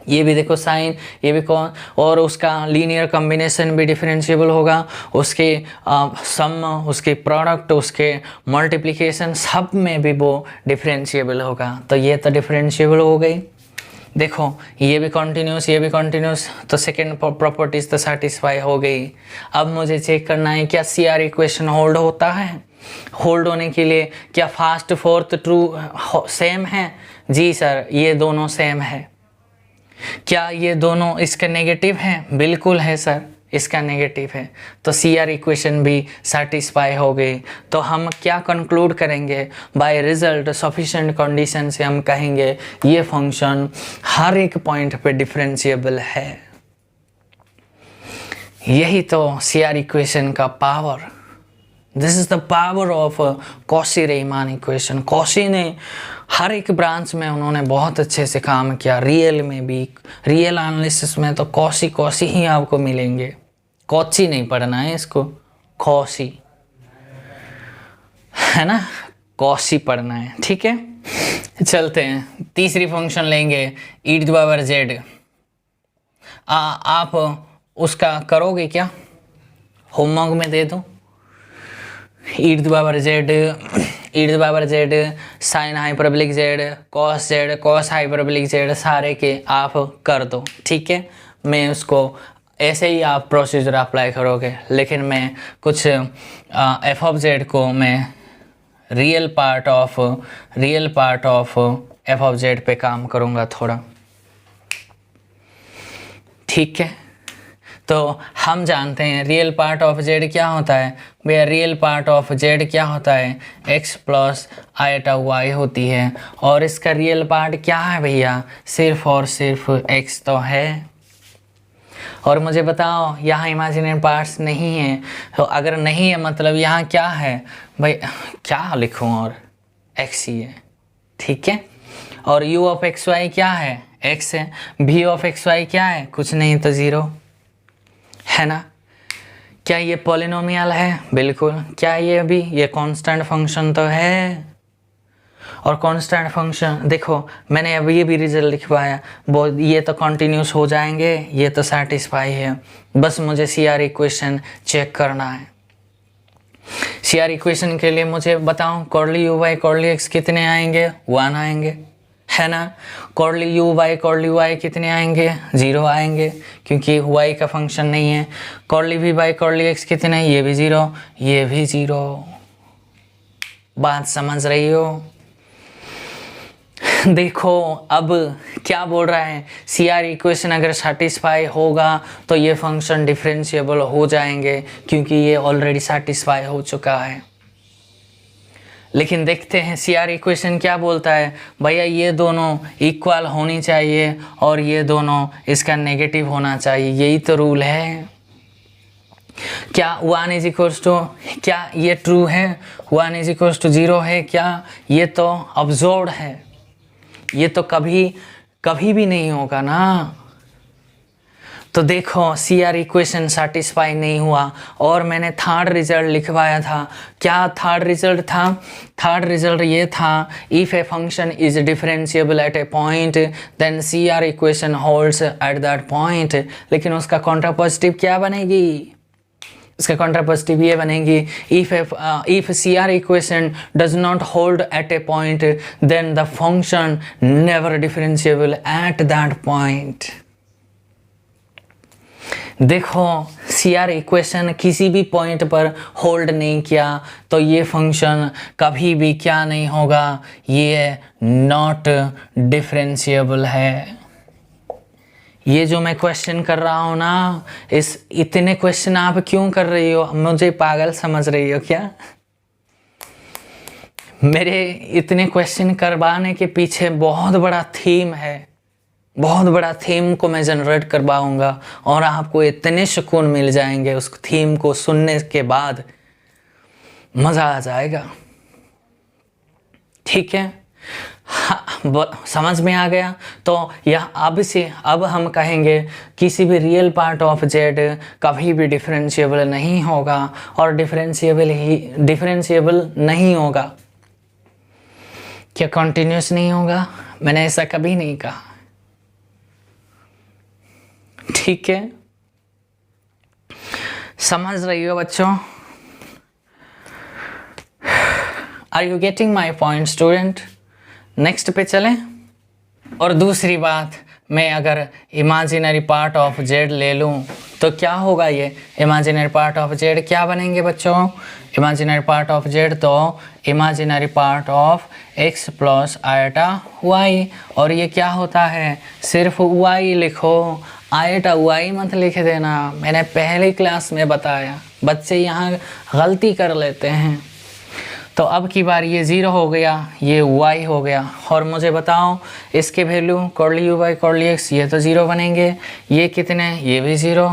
ये भी देखो साइन, ये भी कौन, और उसका लीनियर कॉम्बिनेशन भी डिफरेंशिएबल होगा, उसके सम, उसके प्रोडक्ट, उसके मल्टीप्लिकेशन, सब में भी वो डिफरेंशिएबल होगा। तो ये तो डिफरेंशिएबल हो गई। देखो ये भी कॉन्टिन्यूस, ये भी कॉन्टिन्यूस, तो सेकेंड प्रॉपर्टीज तो सेटिस्फाई हो गई। अब मुझे चेक करना है क्या CR इक्वेशन होल्ड होता है। होल्ड होने के लिए क्या फर्स्ट फोर्थ ट्रू सेम है? जी सर, ये दोनों सेम है। क्या ये दोनों इसका नेगेटिव है? बिल्कुल है सर, इसका नेगेटिव है। तो CR इक्वेशन भी सेटिस्फाई हो गई। तो हम क्या कंक्लूड करेंगे? बाय रिजल्ट सफिशिएंट कंडीशन से हम कहेंगे ये फंक्शन हर एक पॉइंट पे डिफरेंशिएबल है। यही तो CR इक्वेशन का power. This is the power of Cauchy-Riemann equation. Cauchy ने हर एक ब्रांच में उन्होंने बहुत अच्छे से काम किया, रियल में भी, रियल एनालिसिस में तो कॉशी ही आपको मिलेंगे। कॉची नहीं पढ़ना है इसको, कॉशी है ना, कॉशी पढ़ना है, ठीक है। चलते हैं, तीसरी फंक्शन लेंगे e to the power z। आप उसका करोगे क्या? होमवर्क में दे दो। e to the power z sine hyperbolic z, cos hyperbolic z, सारे के आप कर दो, ठीक है। मैं उसको ऐसे ही आप प्रोसीजर अप्लाई करोगे, लेकिन मैं कुछ f ऑफ z को मैं real part of f of z पे काम करूँगा थोड़ा, ठीक है। तो हम जानते हैं रियल पार्ट ऑफ z क्या होता है भैया, रियल पार्ट ऑफ z क्या होता है, x प्लस आइटा y होती है। और इसका रियल पार्ट क्या है भैया, सिर्फ और सिर्फ x तो है। और मुझे बताओ यहाँ इमेजिनरी पार्ट्स नहीं है, तो अगर नहीं है मतलब यहाँ क्या है भाई, क्या लिखूँ, और x ही है, ठीक है। और u ऑफ एक्स वाई क्या है, x है। v ऑफ एक्स वाई क्या है, कुछ नहीं तो 0 है ना। क्या ये पॉलिनोमियल है? बिल्कुल। क्या ये भी, ये कांस्टेंट फंक्शन तो है। और कांस्टेंट फंक्शन देखो मैंने अब ये भी रिजल्ट लिखवाया, वो ये तो कंटिन्यूस हो जाएंगे, ये तो सेटिस्फाई है। बस मुझे CR इक्वेशन चेक करना है। CR इक्वेशन के लिए मुझे बताओ curly u by curly x कितने आएंगे, 1 आएंगे, है ना। Curly u by curly y कितने आएंगे, 0 आएंगे, क्योंकि y का फंक्शन नहीं है। Curly v by curly x कितने, ये भी 0, ये भी 0। बात समझ रही हो? देखो अब क्या बोल रहा है, CR इक्वेशन अगर सेटिस्फाई होगा तो ये फंक्शन डिफरेंशिएबल हो जाएंगे, क्योंकि ये ऑलरेडी सेटिस्फाई हो चुका है। लेकिन देखते हैं सी आर इक्वेशन क्या बोलता है, भैया ये दोनों इक्वल होनी चाहिए और ये दोनों इसका नेगेटिव होना चाहिए, यही तो रूल है। क्या 1 इज इक्वल्स टू, क्या ये ट्रू है 1 इज इक्वल्स टू 0 है क्या? ये तो अब्सर्ड है, ये तो कभी कभी भी नहीं होगा ना। तो देखो सी आर इक्वेशन सेटिस्फाई नहीं हुआ और मैंने थर्ड रिजल्ट लिखवाया था। क्या थर्ड रिजल्ट था? थर्ड रिजल्ट ये था, if a function is differentiable at a point then C R equation holds at that point. लेकिन उसका कॉन्ट्रापोजिटिव क्या बनेगी? इसका कॉन्ट्रापोजिटिव ये बनेगी, if C R equation does not hold at a point then the function never differentiable at that point. देखो C R equation किसी भी पॉइंट पर होल्ड नहीं किया तो ये फंक्शन कभी भी क्या नहीं होगा, ये नॉट डिफरेंशिएबल है। ये जो मैं क्वेश्चन कर रहा हूँ ना, इस इतने क्वेश्चन आप क्यों कर रही हो? मुझे पागल समझ रही हो क्या? मेरे इतने क्वेश्चन करवाने के पीछे बहुत बड़ा थीम है, बहुत बड़ा थीम को मैं जनरेट करवाऊंगा और आपको इतने सुकून मिल जाएंगे उस थीम को सुनने के बाद, मज़ा आ जाएगा। ठीक है, हाँ, समझ में आ गया। तो यह अब हम कहेंगे किसी भी रियल पार्ट ऑफ जेड कभी भी डिफरेंशिएबल नहीं होगा और डिफरेंशिएबल नहीं होगा। क्या कॉन्टिन्यूस नहीं होगा? मैंने ऐसा कभी नहीं कहा। ठीक है, समझ रही हो बच्चों? Are you getting my point student? Next पे चलें। और दूसरी बात, मैं अगर इमेजिनरी पार्ट ऑफ जेड ले लूँ तो क्या होगा? ये इमेजिनरी पार्ट ऑफ जेड क्या बनेंगे बच्चों? इमेजिनरी पार्ट ऑफ जेड तो imaginary part of x plus eta y। और ये क्या होता है? सिर्फ y लिखो, आयटा y मत लिख देना। मैंने पहले क्लास में बताया, बच्चे यहाँ गलती कर लेते हैं। तो अब की बार ये 0 हो गया, ये y हो गया। और मुझे बताओ इसके value curly u by curly x, ये तो 0 बनेंगे। ये कितने? ये भी 0।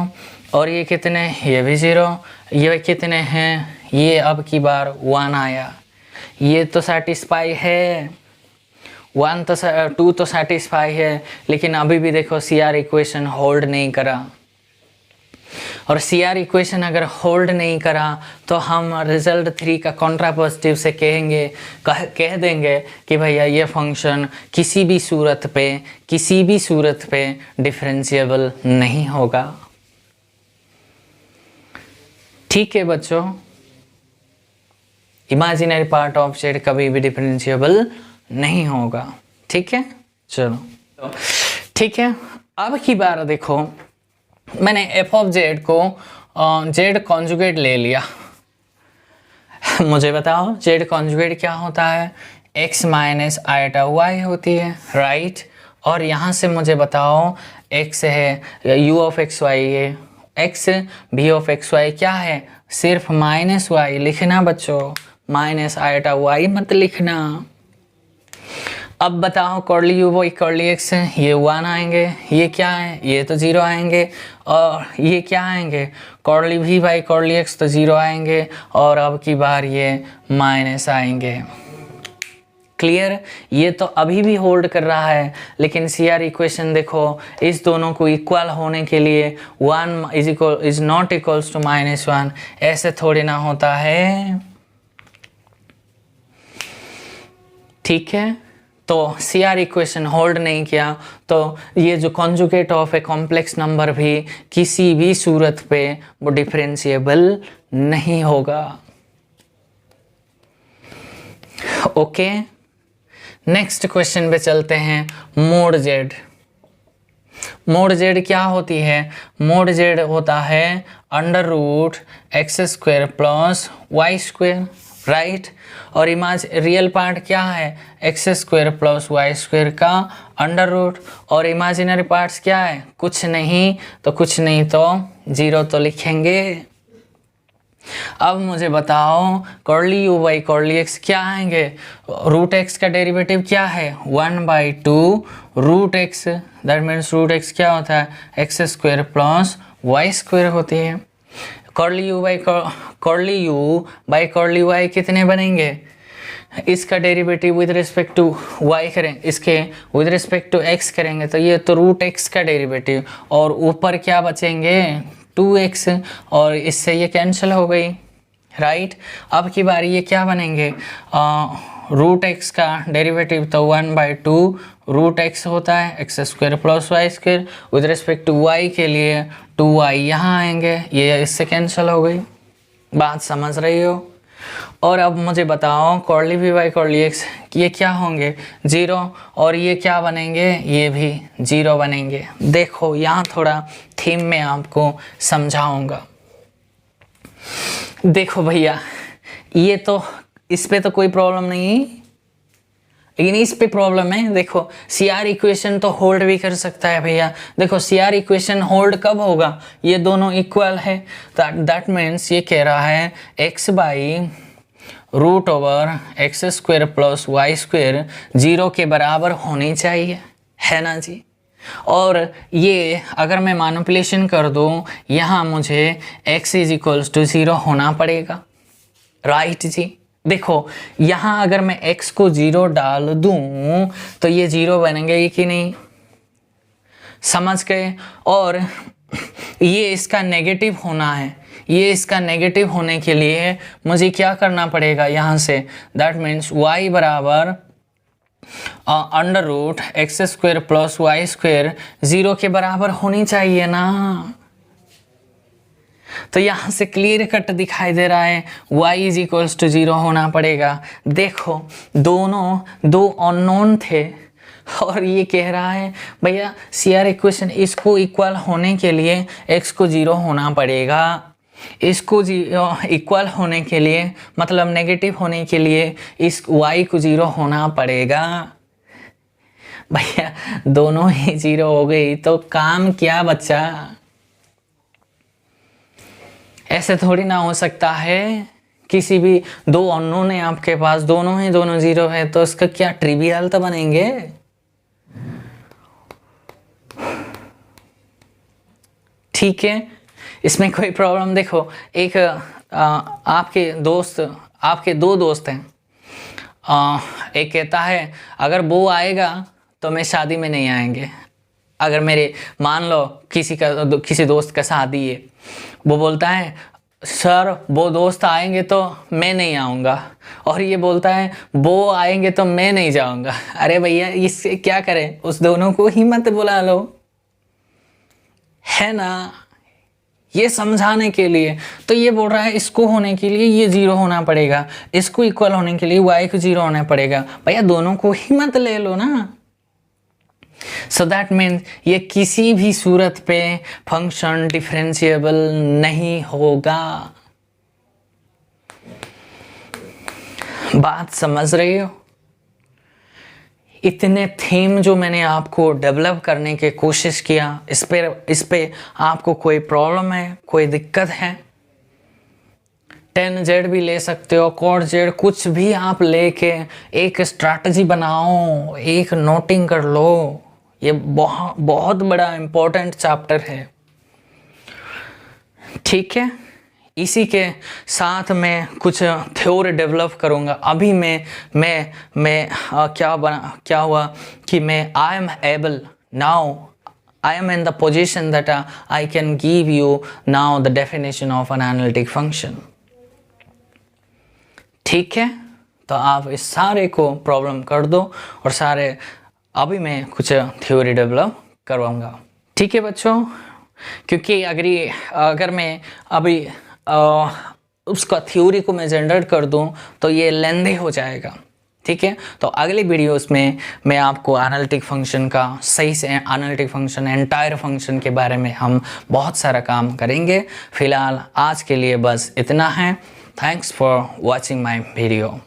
और ये कितने? ये भी 0। ये कितने हैं? ये अब की बार 1 आया। ये तो सेटिस्फाई है, 2 तो सेटिस्फाई है, लेकिन अभी भी देखो सी आर इक्वेशन होल्ड नहीं करा। और सी आर इक्वेशन अगर होल्ड नहीं करा तो हम रिजल्ट 3 का कॉन्ट्रापोजिटिव से कह देंगे कि भैया ये फंक्शन किसी भी सूरत पे डिफरेंशिएबल नहीं होगा। ठीक है बच्चों, इमेजिनरी पार्ट ऑफ जेड कभी भी डिफरेंशिएबल नहीं होगा। ठीक है, चलो ठीक है। अब की बार देखो, मैंने एफ ऑफ जेड को जेड कॉन्जुगेट ले लिया। मुझे बताओ जेड कॉन्जुगेट क्या होता है? x माइनस आयटा y होती है, राइट। और यहाँ से मुझे बताओ x है u ऑफ एक्स वाई है, x b of x y क्या है? सिर्फ माइनस y लिखना बच्चों, माइनस आयटा y मत लिखना। अब बताओ curly u by curly x, ये 1 आएंगे, ये क्या है? ये तो 0 आएंगे। और ये क्या आएंगे? Curly v by curly x तो 0 आएंगे। और अब की बार ये माइनस आएंगे। क्लियर? ये तो अभी भी होल्ड कर रहा है, लेकिन सी आर इक्वेशन देखो, इस दोनों को इक्वल होने के लिए 1 इज नॉट इक्वल्स टू -1, ऐसे थोड़ी ना होता है। ठीक है, तो सी आर इक्वेशन होल्ड नहीं किया तो ये जो conjugate of a complex number भी किसी भी सूरत पे वो डिफरेंशिएबल नहीं होगा। ओके, नेक्स्ट क्वेश्चन पे चलते हैं। Mode Z. मोड जेड क्या होती है? मोड जेड होता है √x² प्लस y², राइट। और रियल पार्ट क्या है? x² प्लस y² का √ और इमेजिनरी पार्ट्स क्या है? कुछ नहीं तो 0 तो लिखेंगे। अब मुझे बताओ curly u by curly x क्या आएंगे, रूट एक्स का डेरिवेटिव क्या है 1/2 root x, that means root x क्या होता है x square plus y square होती है। Curly u by curly y कितने बनेंगे, इसका derivative with respect to y करें, इसके विद रिस्पेक्ट टू एक्स करेंगे तो ये तो रूट एक्स का डेरिवेटिव, और ऊपर क्या बचेंगे 2x, और इससे ये कैंसिल हो गई, राइट। अब की बारी ये क्या बनेंगे, रूट एक्स का डेरिवेटिव तो 1/2 रूट एक्स होता है x square plus y square, with respect to y के लिए 2y यहाँ आएंगे, ये इससे कैंसिल हो गई, बात समझ रही हो। और अब मुझे बताओ curly v by curly x ये क्या होंगे 0, और ये क्या बनेंगे, ये भी 0 बनेंगे। देखो यहाँ थोड़ा थीम में आपको समझाऊंगा। देखो भैया ये तो इस पे तो कोई प्रॉब्लम नहीं, लेकिन इस पे प्रॉब्लम है। देखो CR इक्वेशन तो होल्ड भी कर सकता है भैया, देखो CR इक्वेशन होल्ड कब होगा, ये दोनों इक्वल है, दैट मीन्स ये कह रहा है x by root over x square plus y square 0 के बराबर होनी चाहिए, है ना जी। और ये अगर मैं मैनिपुलेशन कर दूँ यहाँ मुझे x इज इक्वल्स टू 0 होना पड़ेगा, राइट जी। देखो यहाँ अगर मैं x को 0 डाल दूँ तो ये 0 बनेंगे कि नहीं, समझ गए। और ये इसका नेगेटिव होना है, ये इसका नेगेटिव होने के लिए मुझे क्या करना पड़ेगा यहाँ से, दैट मीन्स y बराबर under root x square plus y square 0 के बराबर होनी चाहिए ना। तो यहाँ से क्लियर कट दिखाई दे रहा है y इज इक्वल्स टू 0 होना पड़ेगा। देखो दोनों दो अननोन थे और ये कह रहा है भैया CR इक्वेशन इसको इक्वल होने के लिए x को 0 होना पड़ेगा, इसको इक्वल होने के लिए मतलब नेगेटिव होने के लिए इस y को 0 होना पड़ेगा। भैया दोनों ही 0 हो गई तो काम क्या बचा, ऐसे थोड़ी ना हो सकता है। किसी भी दो अननोन है आपके पास, दोनों 0 है तो इसका क्या ट्रिवियल तो बनेंगे। ठीक है, इसमें कोई प्रॉब्लम। देखो एक आपके दो दोस्त हैं, एक कहता है अगर वो आएगा तो मैं शादी में नहीं आएंगे। अगर मेरे मान लो किसी दोस्त का शादी है, वो बोलता है सर वो दोस्त आएंगे तो मैं नहीं आऊँगा, और ये बोलता है वो आएंगे तो मैं नहीं जाऊँगा। अरे भैया इससे क्या करें, उस दोनों को ही मत बुला लो, है ना, ये समझाने के लिए। तो ये बोल रहा है इसको होने के लिए ये 0 होना पड़ेगा, इसको इक्वल होने के लिए y को 0 होना पड़ेगा। भैया दोनों को ही मत ले लो ना। सो दैट मीन्स ये किसी भी सूरत पे फंक्शन डिफरेंशिएबल नहीं होगा। बात समझ रहे हो। इतने थीम जो मैंने आपको डेवलप करने की कोशिश किया, इस पे आपको कोई प्रॉब्लम है, कोई दिक्कत है? tan z भी ले सकते हो, cot z, कुछ भी आप लेके एक स्ट्रैटेजी बनाओ, एक नोटिंग कर लो। ये बहुत बड़ा इम्पोर्टेंट चैप्टर है, ठीक है। इसी के साथ मैं कुछ थ्योरी डेवलप करूँगा। अभी क्या हुआ कि मैं I am able now, I am in the position that I can give you now the definition of an analytic function, ठीक है। तो आप इस सारे को प्रॉब्लम कर दो और सारे अभी मैं कुछ थ्योरी डेवलप करवाऊँगा, ठीक है बच्चों। क्योंकि अगर मैं अभी उसका थ्योरी को मैं जनरेट कर दूं तो ये लेंदी हो जाएगा, ठीक है। तो अगली वीडियोस में मैं आपको एनालिटिक फंक्शन का सही से एनालिटिक फंक्शन एंटायर फंक्शन के बारे में हम बहुत सारा काम करेंगे। फिलहाल आज के लिए बस इतना है। Thanks for watching my video.